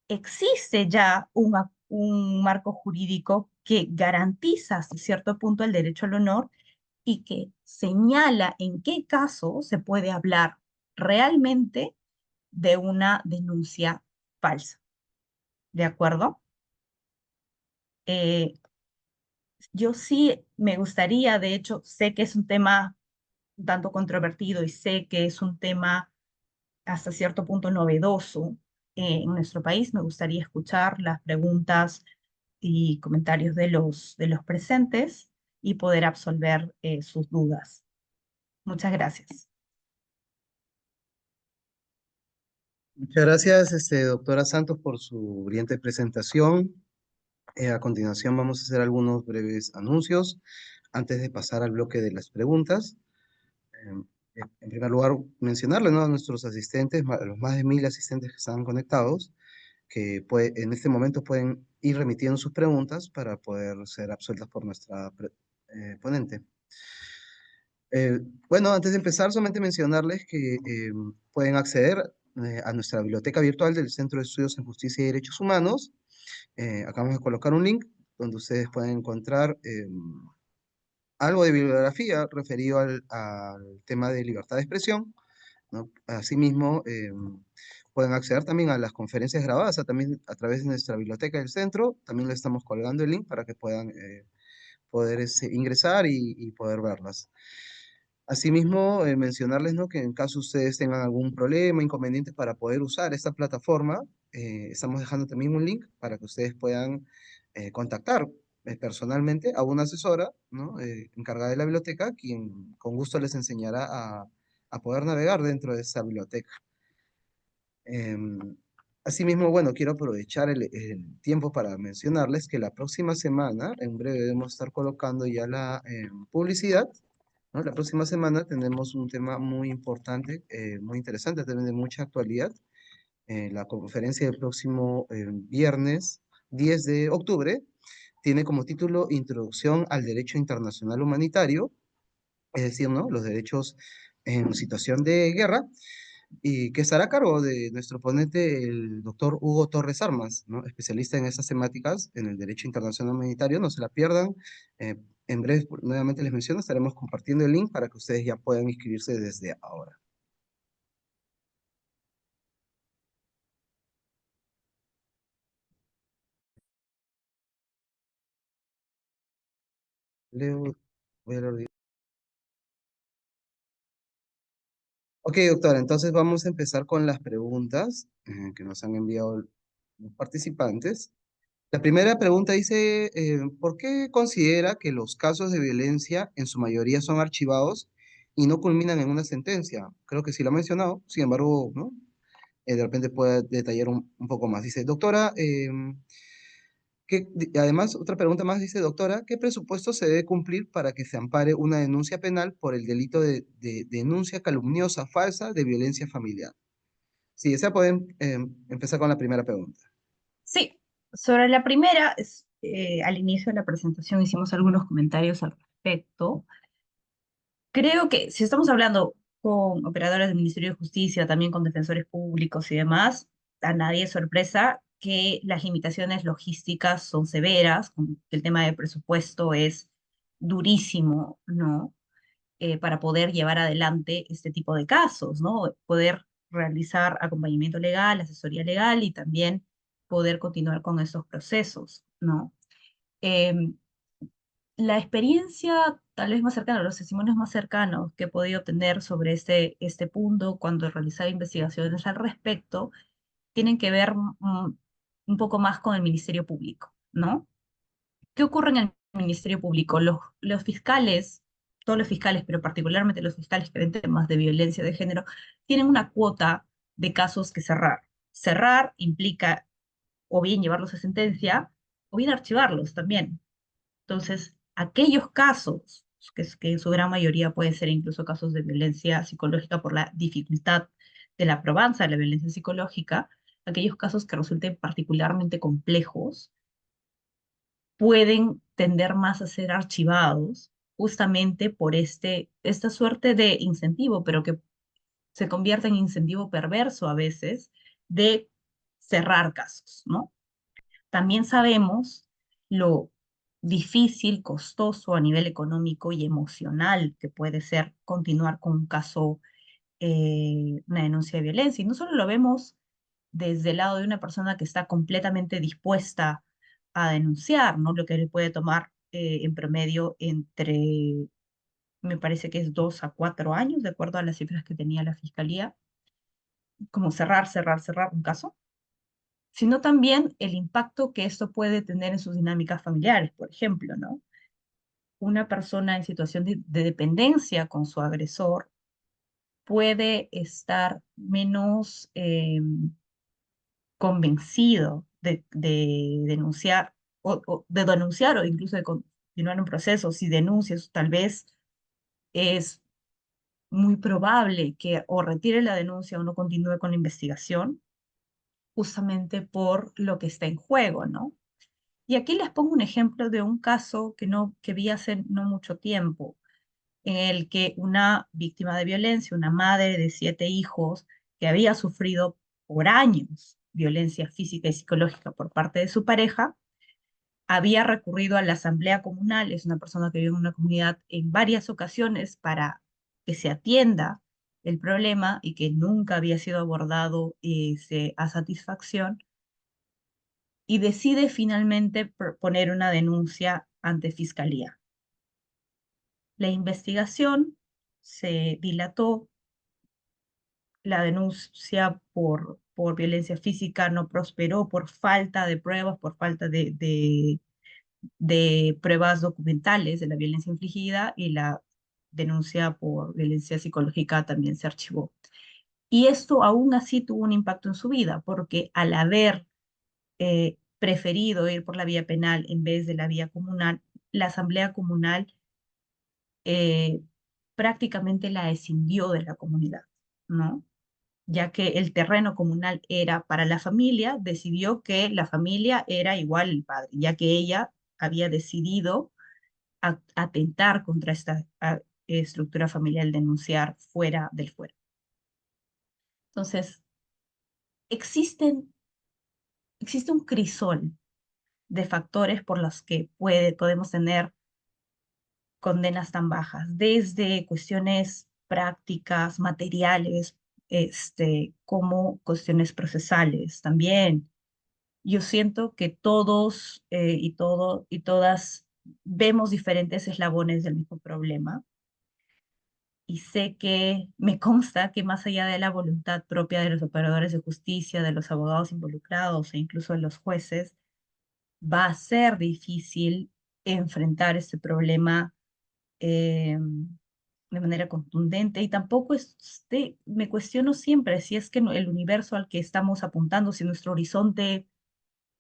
existe ya un marco jurídico que garantiza hasta cierto punto el derecho al honor y que señala en qué caso se puede hablar realmente de una denuncia falsa. ¿De acuerdo? Eh, yo sí me gustaría, de hecho, sé que es un tema un tanto controvertido y sé que es un tema hasta cierto punto novedoso en nuestro país. Me gustaría escuchar las preguntas y comentarios de los presentes y poder absolver sus dudas. Muchas gracias. Muchas gracias, doctora Santos, por su brillante presentación. A continuación vamos a hacer algunos breves anuncios antes de pasar al bloque de las preguntas. Em, en primer lugar, mencionarle, ¿no?, a nuestros asistentes, a los más de 1000 asistentes que están conectados, que en este momento pueden ir remitiendo sus preguntas para poder ser absueltas por nuestra ponente. Eh, bueno, antes de empezar, solamente mencionarles que pueden acceder a nuestra biblioteca virtual del Centro de Estudios en Justicia y Derechos Humanos. Acabamos de colocar un link donde ustedes pueden encontrar algo de bibliografía referido al tema de libertad de expresión, ¿no? Asimismo, pueden acceder también a las conferencias grabadas también a través de nuestra biblioteca del centro. También le estamos colgando el link para que puedan poder ingresar y poder verlas. Asimismo, mencionarles, ¿no?, que en caso ustedes tengan algún problema, inconveniente para poder usar esta plataforma, estamos dejando también un link para que ustedes puedan contactar personalmente a una asesora, ¿no?, encargada de la biblioteca, quien con gusto les enseñará a poder navegar dentro de esa biblioteca. Em, Asimismo, bueno, quiero aprovechar el tiempo para mencionarles que la próxima semana, en breve, debemos estar colocando ya la publicidad, ¿no? La próxima semana tenemos un tema muy importante, muy interesante, también de mucha actualidad. La conferencia del próximo viernes 10 de octubre tiene como título Introducción al Derecho Internacional Humanitario, es decir, ¿no?, los derechos en situación de guerra, y que estará a cargo de nuestro ponente, el doctor Hugo Torres Armas, ¿no?, especialista en esas temáticas, en el derecho internacional humanitario. No se la pierdan. Eh, en breve, nuevamente les menciono, estaremos compartiendo el link para que ustedes ya puedan inscribirse desde ahora. Leo, voy a leer. Ok, doctora, entonces vamos a empezar con las preguntas que nos han enviado los participantes. La primera pregunta dice, ¿por qué considera que los casos de violencia en su mayoría son archivados y no culminan en una sentencia. Creo que sí lo ha mencionado, sin embargo, ¿no? De repente puede detallar un poco más. Dice, doctora, además, otra pregunta más dice, doctora, ¿qué presupuesto se debe cumplir para que se ampare una denuncia penal por el delito de denuncia calumniosa falsa de violencia familiar? Si desea, pueden empezar con la primera pregunta. Sí, sobre la primera, al inicio de la presentación hicimos algunos comentarios al respecto. Creo que si estamos hablando con operadores del Ministerio de Justicia, también con defensores públicos y demás, a nadie es sorpresa que las limitaciones logísticas son severas, que el tema de presupuesto es durísimo, ¿no? Para poder llevar adelante este tipo de casos, ¿no? Poder realizar acompañamiento legal, asesoría legal y también poder continuar con estos procesos, ¿no? Em, la experiencia tal vez más cercana, los testimonios más cercanos que he podido tener sobre este punto cuando he realizado investigaciones al respecto, tienen que ver un poco más con el Ministerio Público, ¿no? ¿Qué ocurre en el Ministerio Público? Los fiscales, todos los fiscales, pero particularmente los fiscales que ven temas de violencia de género, tienen una cuota de casos que cerrar. Cerrar implica o bien llevarlos a sentencia o bien archivarlos también. Entonces, aquellos casos, que en su gran mayoría pueden ser incluso casos de violencia psicológica por la dificultad de la probanza de la violencia psicológica, aquellos casos que resulten particularmente complejos, pueden tender más a ser archivados justamente por esta suerte de incentivo, pero que se convierte en incentivo perverso a veces de cerrar casos, ¿no? También sabemos lo difícil, costoso a nivel económico y emocional que puede ser continuar con un caso, una denuncia de violencia. Y no solo lo vemos desde el lado de una persona que está completamente dispuesta a denunciar, ¿no? Lo que le puede tomar en promedio entre, me parece que es 2 a 4 años, de acuerdo a las cifras que tenía la fiscalía, como cerrar un caso, sino también el impacto que esto puede tener en sus dinámicas familiares, por ejemplo, ¿no? Una persona en situación de dependencia con su agresor puede estar menos convencido de denunciar de denunciar o incluso de continuar un proceso. Si denuncias, tal vez es muy probable que o retire la denuncia o no continúe con la investigación, justamente por lo que está en juego, ¿no? Y aquí les pongo un ejemplo de un caso que vi hace no mucho tiempo, en el que una víctima de violencia, una madre de 7 hijos, que había sufrido por años violencia física y psicológica por parte de su pareja, había recurrido a la asamblea comunal, es una persona que vive en una comunidad, en varias ocasiones para que se atienda el problema y que nunca había sido abordado a satisfacción, y decide finalmente poner una denuncia ante fiscalía. La investigación se dilató, la denuncia por violencia física no prosperó por falta de pruebas, por falta de pruebas documentales de la violencia infligida, y la denuncia por violencia psicológica también se archivó. Y esto aún así tuvo un impacto en su vida, porque al haber preferido ir por la vía penal en vez de la vía comunal, la asamblea comunal eh, prácticamente la escindió de la comunidad, ¿no? Ya que el terreno comunal era para la familia, decidió que la familia era igual el padre, ya que ella había decidido atentar contra esta estructura familiar, denunciar fuera del fuero. Entonces, existe un crisol de factores por los que podemos tener condenas tan bajas, desde cuestiones prácticas, materiales, como cuestiones procesales también. Yo siento que todos y todas vemos diferentes eslabones del mismo problema, y sé que me consta que más allá de la voluntad propia de los operadores de justicia, de los abogados involucrados e incluso de los jueces, va a ser difícil enfrentar este problema eh, de manera contundente y tampoco me cuestiono siempre si es que el universo al que estamos apuntando, si nuestro horizonte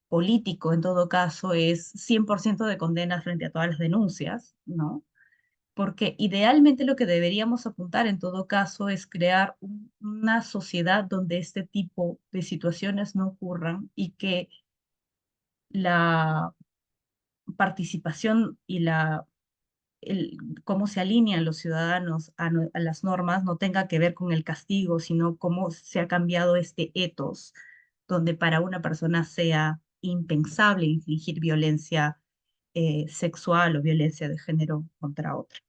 político en todo caso es 100% de condenas frente a todas las denuncias, ¿no? Porque idealmente lo que deberíamos apuntar en todo caso es crear una sociedad donde este tipo de situaciones no ocurran y que la participación y cómo se alinean los ciudadanos a las normas no tenga que ver con el castigo, sino cómo se ha cambiado este etos, donde para una persona sea impensable infligir violencia sexual o violencia de género contra otra.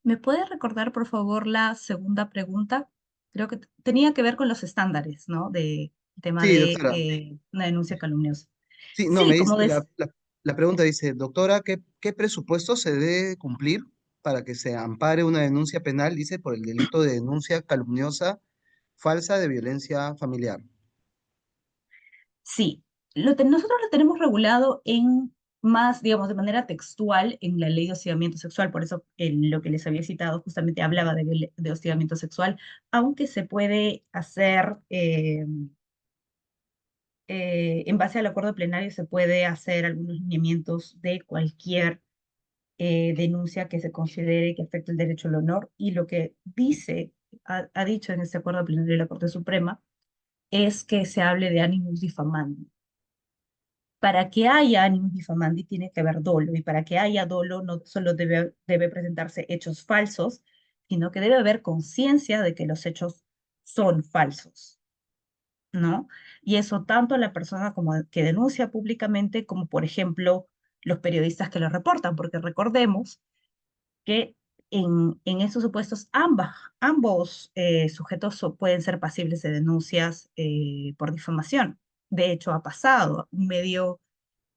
¿Me puede recordar, por favor, la segunda pregunta? Creo que tenía que ver con los estándares, ¿no? De tema Sí, de doctora. una denuncia calumniosa. Sí, no, me Sí, como dice, des la pregunta dice, doctora, ¿qué presupuesto se debe cumplir para que se ampare una denuncia penal, dice, por el delito de denuncia calumniosa falsa de violencia familiar? Sí, nosotros lo tenemos regulado en más, digamos, de manera textual en la ley de hostigamiento sexual, por eso lo que les había citado justamente hablaba de hostigamiento sexual, aunque se puede hacer, en base al acuerdo plenario, se puede hacer algunos lineamientos de cualquier denuncia que se considere que afecte el derecho al honor, y lo que ha dicho en este acuerdo plenario de la Corte Suprema es que se hable de animus diffamandi. Para que haya animus diffamandi tiene que haber dolo, y para que haya dolo no solo debe presentarse hechos falsos, sino que debe haber conciencia de que los hechos son falsos, ¿no? Y eso tanto la persona como que denuncia públicamente como, por ejemplo, los periodistas que lo reportan, porque recordemos que en esos supuestos ambos sujetos pueden ser pasibles de denuncias por difamación. De hecho, ha pasado. Un medio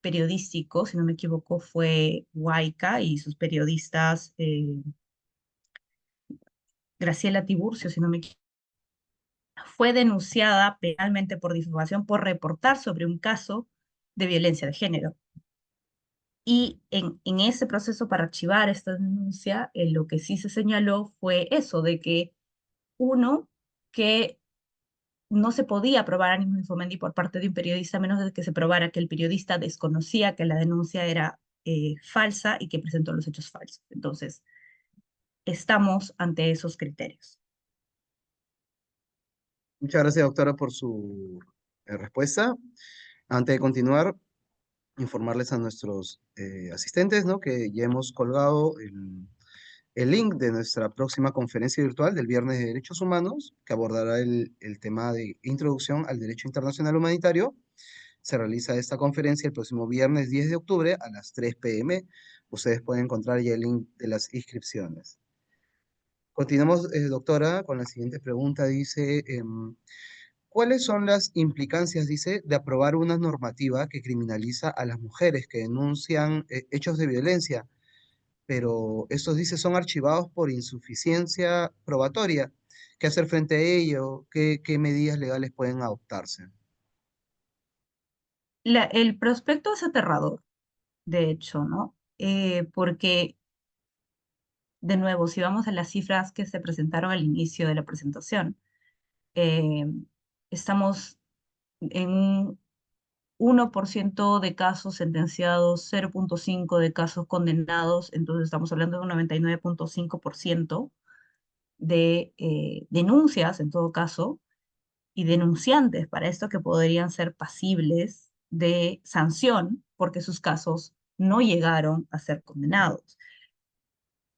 periodístico, si no me equivoco, fue Huayca y sus periodistas, Graciela Tiburcio, si no me equivoco, fue denunciada penalmente por difamación por reportar sobre un caso de violencia de género. Y en ese proceso para archivar esta denuncia, lo que sí se señaló fue eso, de que uno, que no se podía probar ánimo infomendi por parte de un periodista, a menos de que se probara que el periodista desconocía que la denuncia era falsa y que presentó los hechos falsos. Entonces, estamos ante esos criterios. Muchas gracias, doctora, por su respuesta. Antes de continuar, informarles a nuestros asistentes, ¿no? Que ya hemos colgado el link de nuestra próxima conferencia virtual del Viernes de Derechos Humanos, que abordará el tema de introducción al derecho internacional humanitario. Se realiza esta conferencia el próximo viernes 10 de octubre a las 3 p.m. Ustedes pueden encontrar ya el link de las inscripciones. Continuamos, doctora, con la siguiente pregunta. Dice, ¿cuáles son las implicancias, dice, de aprobar una normativa que criminaliza a las mujeres que denuncian hechos de violencia, pero estos, dice, son archivados por insuficiencia probatoria? ¿Qué hacer frente a ello? ¿Qué medidas legales pueden adoptarse? El prospecto es aterrador, de hecho, ¿no? Porque, de nuevo, si vamos a las cifras que se presentaron al inicio de la presentación, eh, estamos en un 1% de casos sentenciados, 0,5 de casos condenados, entonces estamos hablando de un 99,5% de denuncias, en todo caso, y denunciantes para esto que podrían ser pasibles de sanción porque sus casos no llegaron a ser condenados.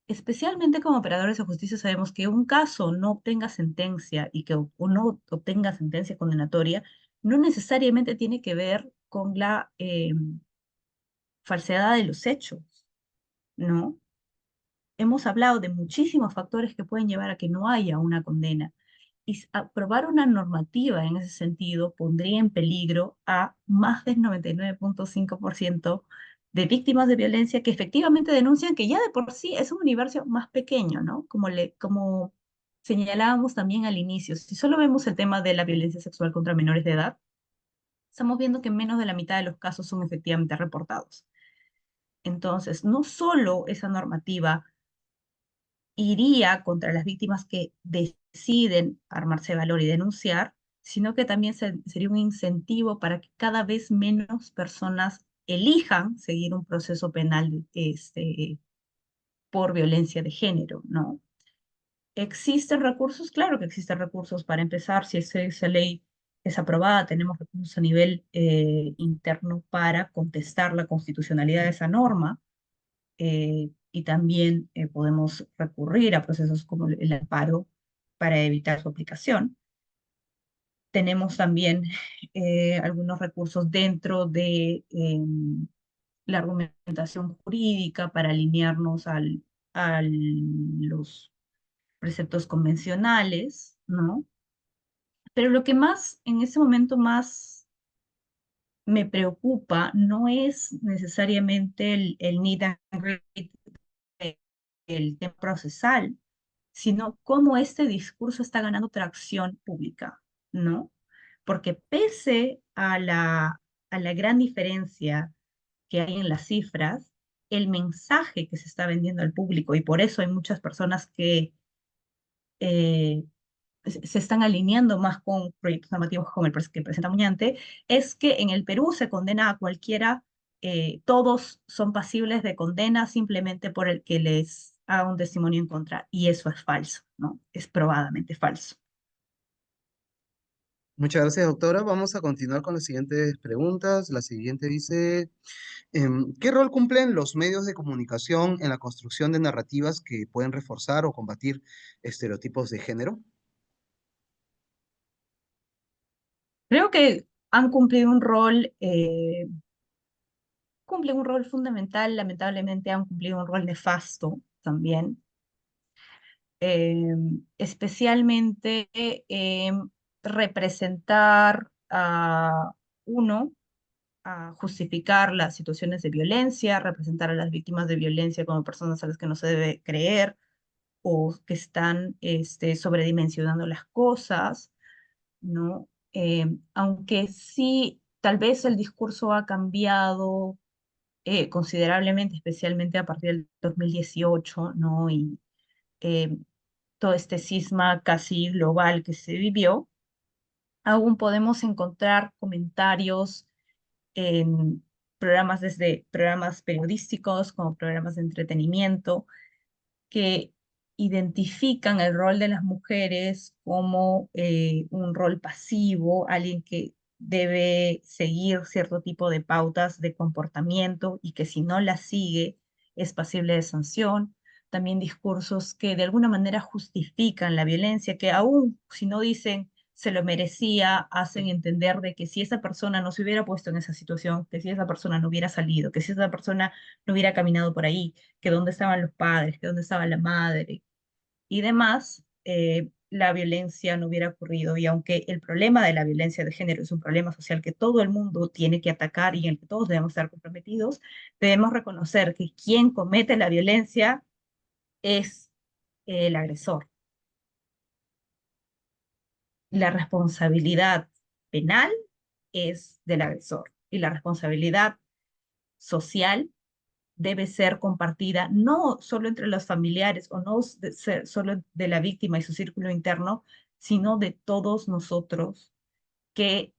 Especialmente como operadores de justicia sabemos que un caso no obtenga sentencia y que o no obtenga sentencia condenatoria no necesariamente tiene que ver con la falsedad de los hechos, ¿no? Hemos hablado de muchísimos factores que pueden llevar a que no haya una condena. Y aprobar una normativa en ese sentido pondría en peligro a más del 99,5% de víctimas de violencia que efectivamente denuncian, que ya de por sí es un universo más pequeño, ¿no? Como señalábamos también al inicio, si solo vemos el tema de la violencia sexual contra menores de edad, estamos viendo que menos de la mitad de los casos son efectivamente reportados. Entonces, no solo esa normativa iría contra las víctimas que deciden armarse de valor y denunciar, sino que también sería un incentivo para que cada vez menos personas elijan seguir un proceso penal por violencia de género, ¿no? ¿Existen recursos? Claro que existen recursos. Para empezar, si esa ley es aprobada, tenemos recursos a nivel interno para contestar la constitucionalidad de esa norma, y también podemos recurrir a procesos como el amparo para evitar su aplicación. Tenemos también algunos recursos dentro de la argumentación jurídica para alinearnos a los preceptos convencionales, ¿no? Pero lo que más, en ese momento más me preocupa no es necesariamente el need and read, el tema procesal, sino cómo este discurso está ganando tracción pública, ¿no? Porque pese a la gran diferencia que hay en las cifras, el mensaje que se está vendiendo al público, y por eso hay muchas personas que eh, se están alineando más con proyectos normativos como el que presenta Muñante, es que en el Perú se condena a cualquiera, todos son pasibles de condena simplemente por el que les haga un testimonio en contra, y eso es falso, ¿no? Es probadamente falso. Muchas gracias, doctora. Vamos a continuar con las siguientes preguntas. La siguiente dice, ¿qué rol cumplen los medios de comunicación en la construcción de narrativas que pueden reforzar o combatir estereotipos de género? Creo que han cumplen un rol fundamental, lamentablemente han cumplido un rol nefasto también, eh, especialmente representar a uno, a justificar las situaciones de violencia, representar a las víctimas de violencia como personas a las que no se debe creer o que están sobredimensionando las cosas, ¿no? Aunque sí, tal vez el discurso ha cambiado considerablemente, especialmente a partir del 2018, ¿no? Y eh, todo este cisma casi global que se vivió, aún podemos encontrar comentarios en programas, desde programas periodísticos como programas de entretenimiento, que identifican el rol de las mujeres como un rol pasivo, alguien que debe seguir cierto tipo de pautas de comportamiento y que si no las sigue es pasible de sanción. También discursos que de alguna manera justifican la violencia, que aún si no dicen se lo merecía, hacen entender de que si esa persona no se hubiera puesto en esa situación, que si esa persona no hubiera salido, que si esa persona no hubiera caminado por ahí, que dónde estaban los padres, que dónde estaba la madre y demás, la violencia no hubiera ocurrido. Y aunque el problema de la violencia de género es un problema social que todo el mundo tiene que atacar y en el que todos debemos estar comprometidos, debemos reconocer que quien comete la violencia es el agresor. La responsabilidad penal es del agresor y la responsabilidad social debe ser compartida no solo entre los familiares o no solo de la víctima y su círculo interno, sino de todos nosotros que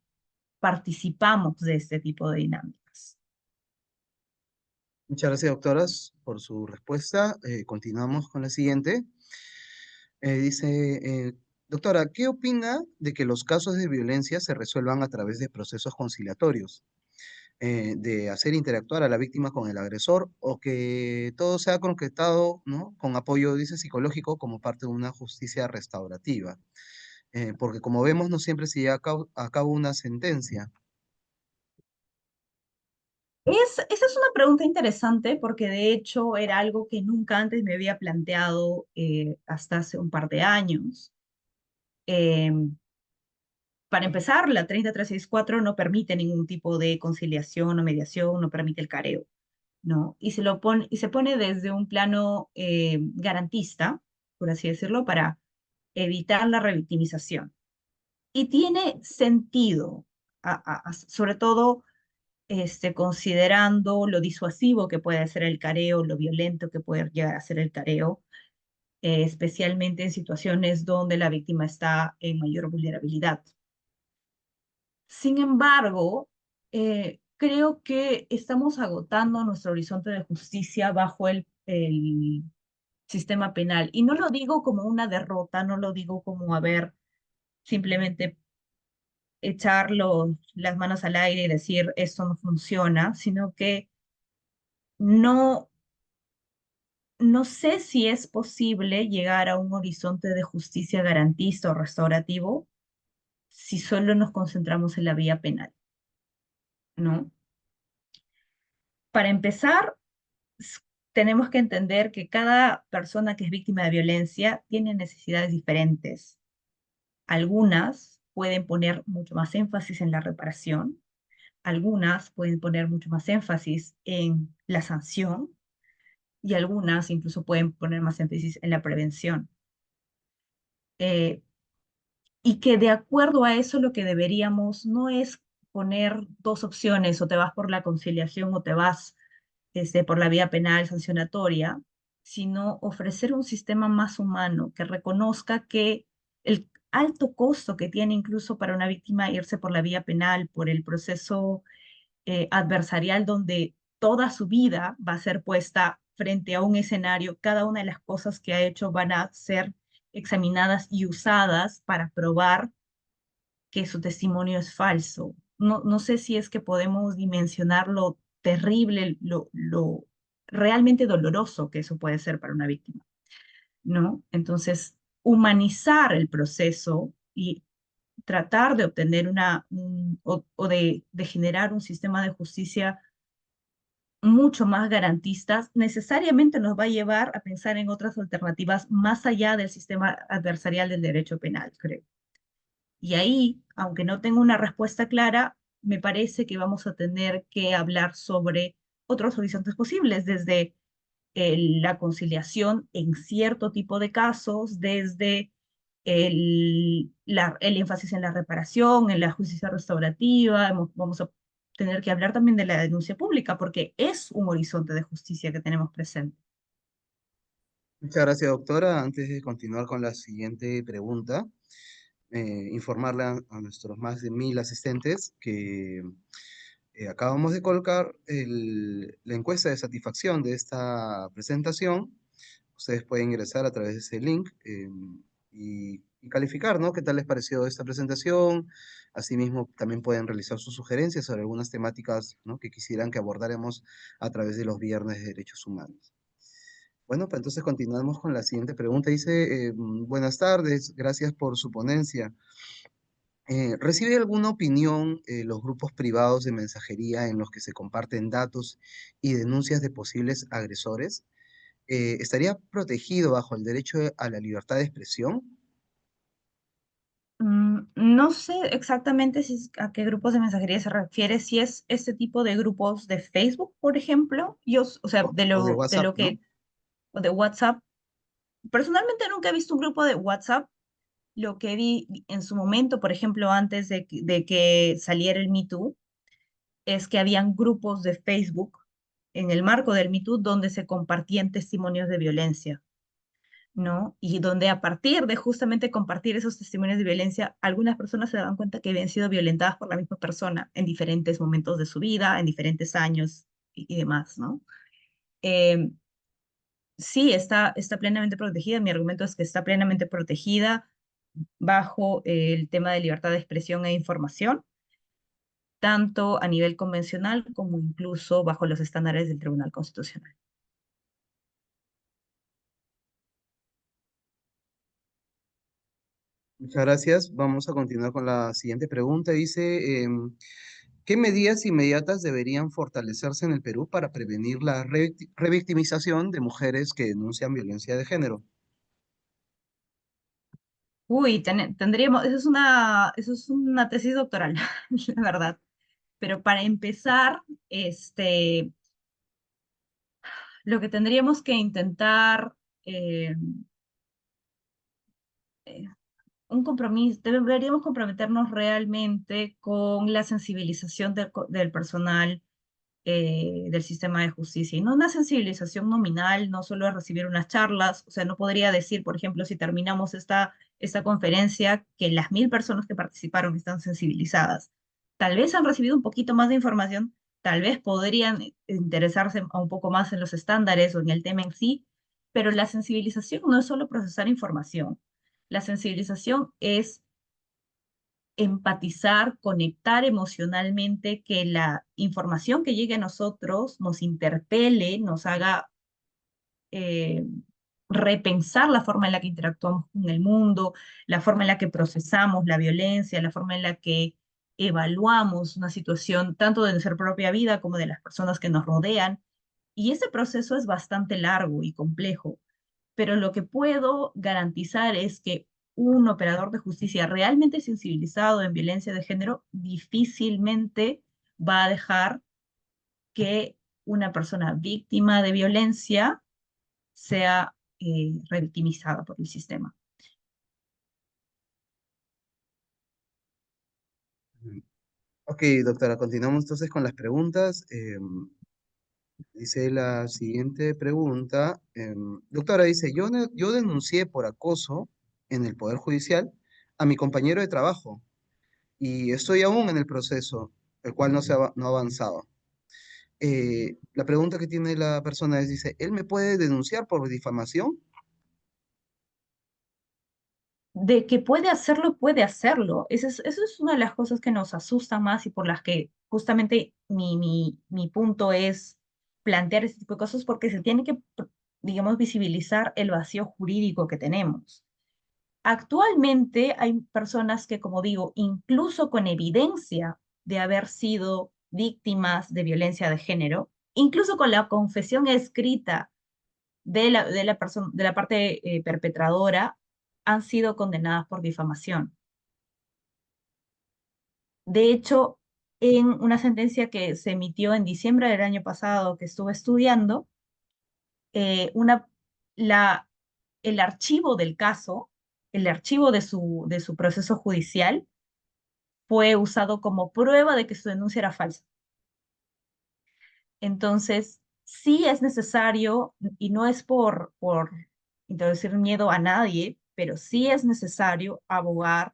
participamos de este tipo de dinámicas. Muchas gracias, doctoras, por su respuesta. Continuamos con la siguiente. Doctora, ¿qué opina de que los casos de violencia se resuelvan a través de procesos conciliatorios? De hacer interactuar a la víctima con el agresor o que todo sea concretado, ¿no? Con apoyo, dice, psicológico como parte de una justicia restaurativa. Porque como vemos, no siempre se lleva a cabo una sentencia. Esa es una pregunta interesante porque de hecho era algo que nunca antes me había planteado hasta hace un par de años. Eh, para empezar, la 30364 no permite ningún tipo de conciliación o mediación, no permite el careo, ¿no? Y se pone desde un plano garantista, por así decirlo, para evitar la revictimización. Y tiene sentido, sobre todo considerando lo disuasivo que puede ser el careo, lo violento que puede llegar a ser el careo, especialmente en situaciones donde la víctima está en mayor vulnerabilidad. Sin embargo, creo que estamos agotando nuestro horizonte de justicia bajo el sistema penal. Y no lo digo como una derrota, no lo digo como, a ver, simplemente echar las manos al aire y decir esto no funciona, sino que no, no sé si es posible llegar a un horizonte de justicia garantista o restaurativo si solo nos concentramos en la vía penal, ¿no? Para empezar, s- tenemos que entender que cada persona que es víctima de violencia tiene necesidades diferentes. Algunas pueden poner mucho más énfasis en la reparación, algunas pueden poner mucho más énfasis en la sanción y algunas incluso pueden poner más énfasis en la prevención. Eh, y que de acuerdo a eso lo que deberíamos no es poner dos opciones, o te vas por la conciliación o te vas por la vía penal sancionatoria, sino ofrecer un sistema más humano que reconozca que el alto costo que tiene incluso para una víctima irse por la vía penal, por el proceso adversarial donde toda su vida va a ser puesta frente a un escenario, cada una de las cosas que ha hecho van a ser examinadas y usadas para probar que su testimonio es falso. No, no sé si es que podemos dimensionar lo terrible, lo realmente doloroso que eso puede ser para una víctima, ¿no? Entonces, humanizar el proceso y tratar de obtener o de generar un sistema de justicia mucho más garantistas, necesariamente nos va a llevar a pensar en otras alternativas más allá del sistema adversarial del derecho penal, creo. Y ahí, aunque no tengo una respuesta clara, me parece que vamos a tener que hablar sobre otros horizontes posibles, desde la conciliación en cierto tipo de casos, desde el énfasis en la reparación, en la justicia restaurativa. Vamos a tener que hablar también de la denuncia pública, porque es un horizonte de justicia que tenemos presente. Muchas gracias, doctora. Antes de continuar con la siguiente pregunta, informarle a nuestros más de 1000 asistentes que acabamos de colocar la encuesta de satisfacción de esta presentación. Ustedes pueden ingresar a través de ese link y calificar, ¿no? ¿Qué tal les pareció esta presentación? Asimismo, también pueden realizar sus sugerencias sobre algunas temáticas, ¿no?, que quisieran que abordáramos a través de los viernes de derechos humanos. Bueno, pues entonces continuamos con la siguiente pregunta. Dice, buenas tardes, gracias por su ponencia. ¿Recibe alguna opinión los grupos privados de mensajería en los que se comparten datos y denuncias de posibles agresores? ¿Estaría protegido bajo el derecho a la libertad de expresión? No sé exactamente a qué grupos de mensajería se refiere, si es este tipo de grupos de Facebook, por ejemplo, o sea, O de de WhatsApp, lo ¿no? que, o de WhatsApp. Personalmente nunca he visto un grupo de WhatsApp. Lo que vi en su momento, por ejemplo, antes de que saliera el Me Too, es que habían grupos de Facebook en el marco del Me Too donde se compartían testimonios de violencia, ¿no? Y donde a partir de justamente compartir esos testimonios de violencia, algunas personas se daban cuenta que habían sido violentadas por la misma persona en diferentes momentos de su vida, en diferentes años y demás, ¿no? Eh, sí, está plenamente protegida. Mi argumento es que está plenamente protegida bajo el tema de libertad de expresión e información, tanto a nivel convencional como incluso bajo los estándares del Tribunal Constitucional. Muchas gracias. Vamos a continuar con la siguiente pregunta. Dice, ¿qué medidas inmediatas deberían fortalecerse en el Perú para prevenir la revictimización de mujeres que denuncian violencia de género? Uy, tendríamos, eso es una tesis doctoral, la verdad. Pero para empezar, lo que tendríamos que intentar, eh, eh, un compromiso, deberíamos comprometernos realmente con la sensibilización del personal, del sistema de justicia, y no una sensibilización nominal, no solo a recibir unas charlas. O sea, no podría decir, por ejemplo, si terminamos esta conferencia, que las 1000 personas que participaron están sensibilizadas. Tal vez han recibido un poquito más de información, tal vez podrían interesarse un poco más en los estándares o en el tema en sí, pero la sensibilización no es solo procesar información. La sensibilización es empatizar, conectar emocionalmente, que la información que llegue a nosotros nos interpele, nos haga eh, repensar la forma en la que interactuamos con el mundo, la forma en la que procesamos la violencia, la forma en la que evaluamos una situación tanto de nuestra propia vida como de las personas que nos rodean. Y ese proceso es bastante largo y complejo, pero lo que puedo garantizar es que un operador de justicia realmente sensibilizado en violencia de género difícilmente va a dejar que una persona víctima de violencia sea revictimizada por el sistema. Mm. Ok, doctora, continuamos entonces con las preguntas. Dice la siguiente pregunta. Doctora, dice, yo denuncié por acoso en el Poder Judicial a mi compañero de trabajo y estoy aún en el proceso, el cual no ha avanzado. La pregunta que tiene la persona es, dice, ¿él me puede denunciar por difamación? De que puede hacerlo, puede hacerlo. Eso es una de las cosas que nos asusta más y por las que justamente mi punto es plantear este tipo de cosas, porque se tiene que, digamos, visibilizar el vacío jurídico que tenemos. Actualmente hay personas que, como digo, incluso con evidencia de haber sido víctimas de violencia de género, incluso con la confesión escrita de la parte perpetradora, han sido condenadas por difamación. De hecho, en una sentencia que se emitió en diciembre del año pasado, que estuve estudiando, eh, una, la, el archivo del caso, el archivo de su proceso judicial, fue usado como prueba de que su denuncia era falsa. Entonces, sí es necesario, y no es por introducir miedo a nadie, pero sí es necesario abogar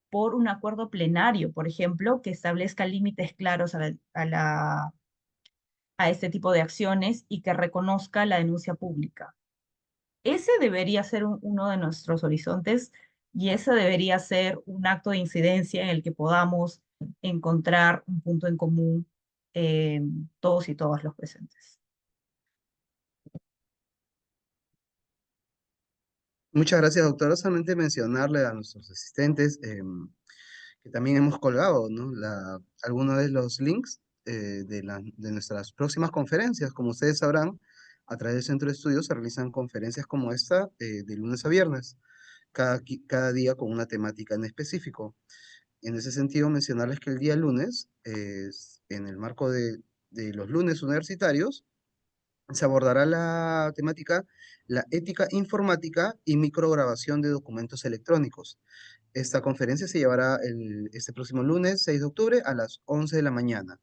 por un acuerdo plenario, por ejemplo, que establezca límites claros a este tipo de acciones y que reconozca la denuncia pública. Ese debería ser uno de nuestros horizontes, y ese debería ser un acto de incidencia en el que podamos encontrar un punto en común, eh, todos y todas los presentes. Muchas gracias, doctora. Solamente mencionarle a nuestros asistentes que también hemos colgado, ¿no? Algunos de los links de nuestras próximas conferencias. Como ustedes sabrán, a través del Centro de Estudios se realizan conferencias como esta de lunes a viernes, cada día con una temática en específico. En ese sentido, mencionarles que el día lunes, en el marco de los lunes universitarios, se abordará la temática la ética informática y micrograbación de documentos electrónicos. Esta conferencia se llevará este próximo lunes 6 de octubre a las 11 de la mañana.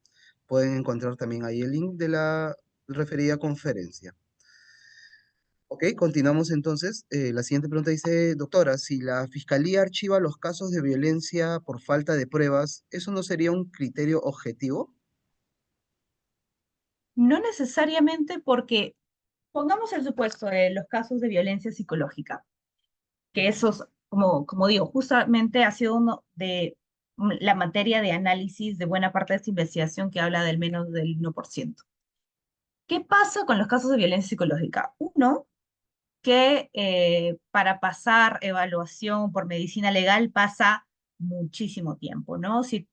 Pueden encontrar también ahí el link de la referida conferencia. Ok, continuamos entonces. La siguiente pregunta dice, doctora, si la Fiscalía archiva los casos de violencia por falta de pruebas, ¿eso no sería un criterio objetivo? No necesariamente, porque pongamos el supuesto de los casos de violencia psicológica, que esos, como digo, justamente ha sido uno de la materia de análisis de buena parte de esta investigación, que habla del menos del 1%. ¿Qué pasa con los casos de violencia psicológica? Uno, que para pasar evaluación por medicina legal pasa muchísimo tiempo, ¿no? Si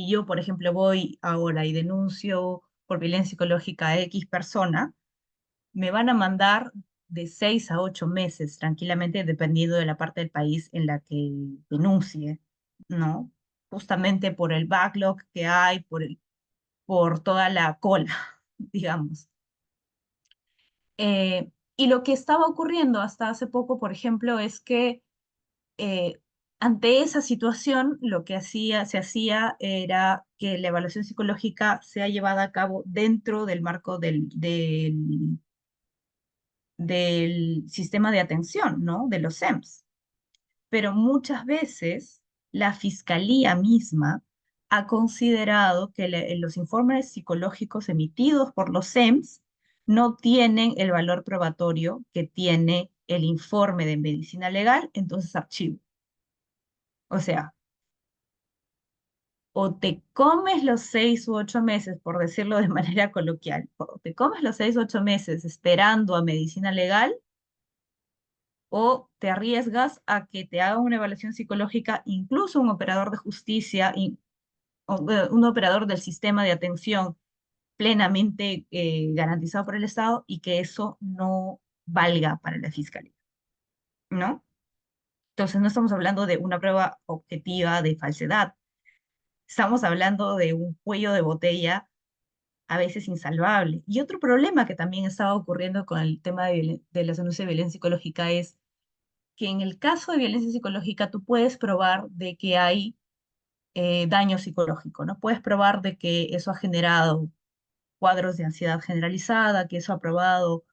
yo, por ejemplo, voy ahora y denuncio por violencia psicológica a X persona, me van a mandar de 6 a 8 meses tranquilamente, dependiendo de la parte del país en la que denuncie, ¿no? Justamente por el backlog que hay, por toda la cola, digamos. Y lo que estaba ocurriendo hasta hace poco, por ejemplo, es que Ante esa situación, lo que se hacía era que la evaluación psicológica sea llevada a cabo dentro del marco del sistema de atención, ¿no? De los SEMS. Pero muchas veces la fiscalía misma ha considerado que los informes psicológicos emitidos por los SEMS no tienen el valor probatorio que tiene el informe de medicina legal, entonces archivo. O sea, o te comes los 6 u 8 meses, por decirlo de manera coloquial, o te comes los 6 u 8 meses esperando a medicina legal, o te arriesgas a que te haga una evaluación psicológica, incluso un operador de justicia, un operador del sistema de atención plenamente garantizado por el Estado y que eso no valga para la fiscalía, ¿no? Entonces no estamos hablando de una prueba objetiva de falsedad, estamos hablando de un cuello de botella a veces insalvable. Y otro problema que también estaba ocurriendo con el tema de las denuncias de violencia psicológica es que en el caso de violencia psicológica tú puedes probar de que hay daño psicológico, ¿no? Puedes probar de que eso ha generado cuadros de ansiedad generalizada, que eso ha probado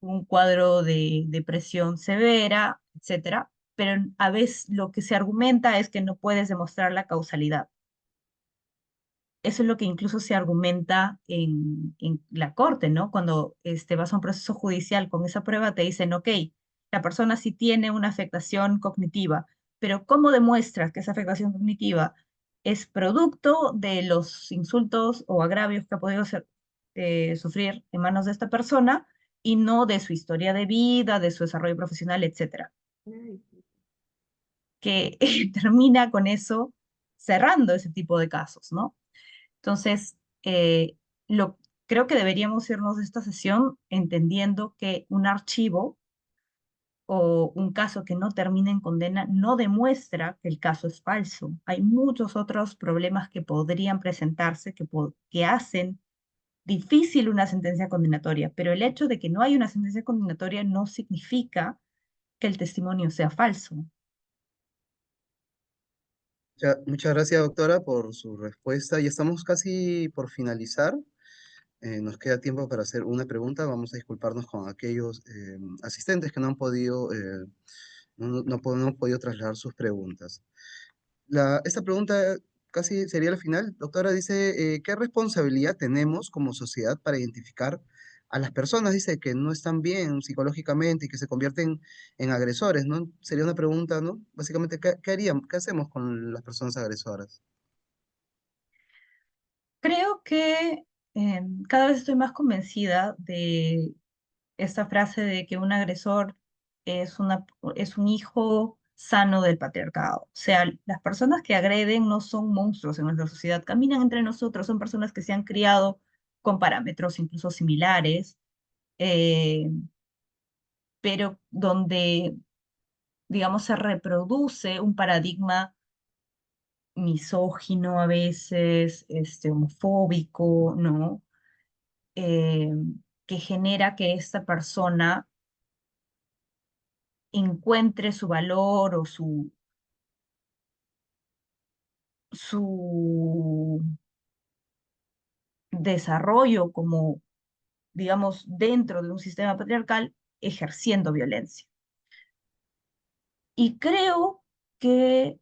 un cuadro de depresión severa, etcétera, pero a veces lo que se argumenta es que no puedes demostrar la causalidad. Eso es lo que incluso se argumenta en la corte, ¿no? Cuando vas a un proceso judicial con esa prueba, te dicen, ok, la persona sí tiene una afectación cognitiva, pero ¿cómo demuestras que esa afectación cognitiva es producto de los insultos o agravios que ha podido sufrir en manos de esta persona y no de su historia de vida, de su desarrollo profesional, etcétera? Que termina con eso cerrando ese tipo de casos, ¿no? Entonces, lo, creo que deberíamos irnos de esta sesión entendiendo que un archivo o un caso que no termina en condena no demuestra que el caso es falso. Hay muchos otros problemas que podrían presentarse que hacen difícil una sentencia condenatoria, pero el hecho de que no hay una sentencia condenatoria no significa que el testimonio sea falso. Muchas gracias, doctora, por su respuesta. Ya estamos casi por finalizar. Nos queda tiempo para hacer una pregunta. Vamos a disculparnos con aquellos asistentes que no han podido, no han podido trasladar sus preguntas. Esta pregunta casi sería la final. Doctora, dice, ¿qué responsabilidad tenemos como sociedad para identificar a las personas, dice, que no están bien psicológicamente y que se convierten en agresores, ¿no? Sería una pregunta, ¿no? Básicamente, ¿qué haríamos, qué hacemos con las personas agresoras? Creo que cada vez estoy más convencida de esta frase de que un agresor es, es un hijo sano del patriarcado. O sea, las personas que agreden no son monstruos en nuestra sociedad, caminan entre nosotros, son personas que se han criado con parámetros incluso similares, eh, pero donde, digamos, se reproduce un paradigma misógino a veces, homofóbico, ¿no? Eh, que genera que esta persona encuentre su valor o su desarrollo como, digamos, dentro de un sistema patriarcal ejerciendo violencia. Y creo que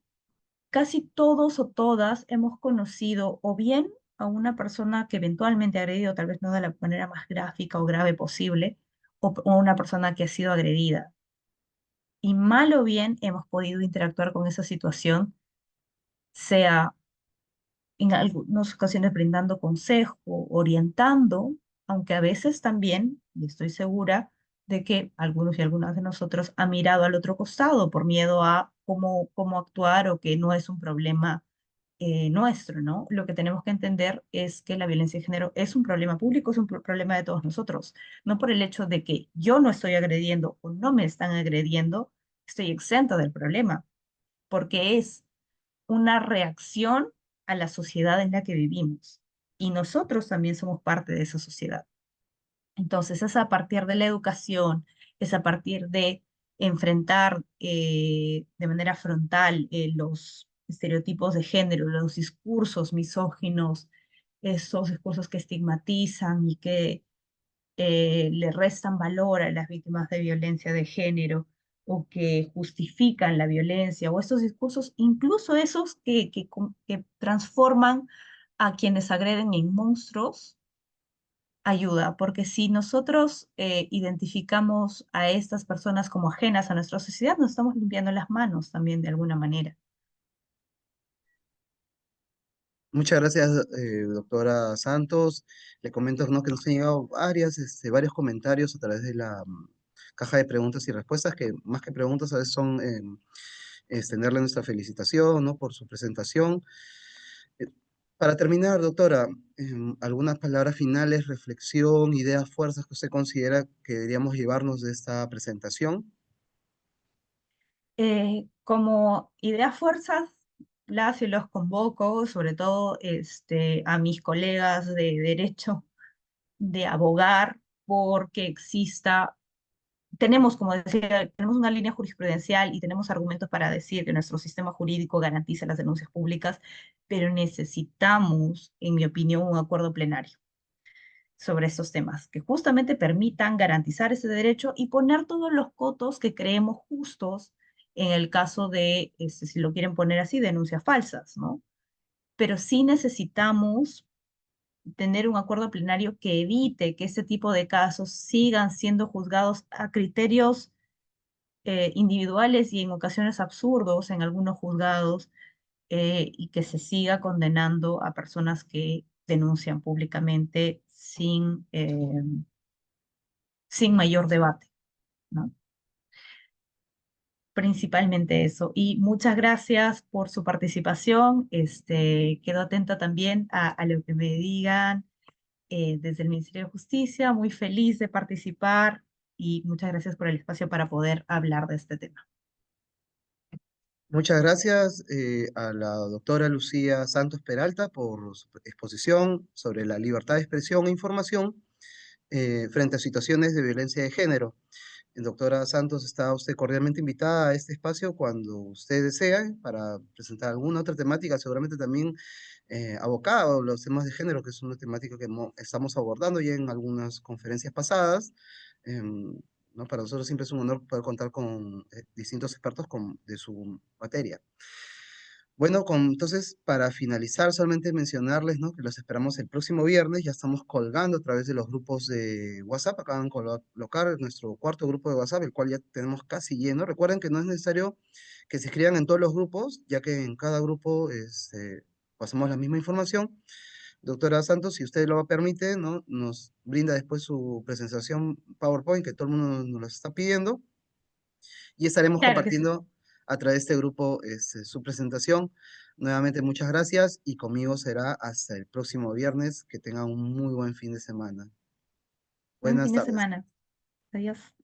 casi todos o todas hemos conocido o bien a una persona que eventualmente ha agredido, tal vez no de la manera más gráfica o grave posible, o una persona que ha sido agredida. Y mal o bien hemos podido interactuar con esa situación, sea en algunas ocasiones brindando consejo, orientando, aunque a veces también, y estoy segura de que algunos y algunas de nosotros han mirado al otro costado por miedo a cómo actuar o que no es un problema nuestro, ¿no? Lo que tenemos que entender es que la violencia de género es un problema público, es un problema de todos nosotros, no por el hecho de que yo no estoy agrediendo o no me están agrediendo, estoy exenta del problema, porque es una reacción a la sociedad en la que vivimos. Y nosotros también somos parte de esa sociedad. Entonces, es a partir de la educación, es a partir de enfrentar de manera frontal los estereotipos de género, los discursos misóginos, esos discursos que estigmatizan y que le restan valor a las víctimas de violencia de género o que justifican la violencia, o estos discursos, incluso esos que transforman a quienes agreden en monstruos, ayuda, porque si nosotros identificamos a estas personas como ajenas a nuestra sociedad, nos estamos limpiando las manos también de alguna manera. Muchas gracias, doctora Santos. Le comento, ¿no?, que nos han llegado varios comentarios a través de la caja de preguntas y respuestas, que más que preguntas a veces son extenderle nuestra felicitación, ¿no?, por su presentación. Eh, para terminar, doctora, algunas palabras finales, reflexión, ideas, fuerzas que usted considera que deberíamos llevarnos de esta presentación. Como ideas fuerzas, las y los convoco, sobre todo a mis colegas de derecho, de abogar porque exista, tenemos, como decía, tenemos una línea jurisprudencial y tenemos argumentos para decir que nuestro sistema jurídico garantiza las denuncias públicas, pero necesitamos, en mi opinión, un acuerdo plenario sobre estos temas, que justamente permitan garantizar ese derecho y poner todos los cotos que creemos justos en el caso de, si lo quieren poner así, denuncias falsas, ¿no? Pero sí necesitamos tener un acuerdo plenario que evite que este tipo de casos sigan siendo juzgados a criterios individuales y en ocasiones absurdos en algunos juzgados, y que se siga condenando a personas que denuncian públicamente sin mayor debate, ¿no? Principalmente eso. Y muchas gracias por su participación. Quedo atenta también a lo que me digan desde el Ministerio de Justicia. Muy feliz de participar y muchas gracias por el espacio para poder hablar de este tema. Muchas gracias a la doctora Lucía Santos Peralta por su exposición sobre la libertad de expresión e información frente a situaciones de violencia de género. Doctora Santos, está usted cordialmente invitada a este espacio cuando usted desea para presentar alguna otra temática, seguramente también abocada a los temas de género, que es una temática que estamos abordando ya en algunas conferencias pasadas. ¿No? Para nosotros siempre es un honor poder contar con distintos expertos de su materia. Bueno, entonces, para finalizar, solamente mencionarles, ¿no?, que los esperamos el próximo viernes. Ya estamos colgando a través de los grupos de WhatsApp. Acaban de colocar nuestro cuarto grupo de WhatsApp, el cual ya tenemos casi lleno. Recuerden que no es necesario que se inscriban en todos los grupos, ya que en cada grupo pasamos la misma información. Doctora Santos, si usted lo permite, ¿no?, nos brinda después su presentación PowerPoint, que todo el mundo nos lo está pidiendo, y estaremos Claro que sí. compartiendo a través de este grupo su presentación. Nuevamente, muchas gracias y conmigo será hasta el próximo viernes. Que tengan un muy buen fin de semana. Buen Buenas fin de tardes. semana. Adiós.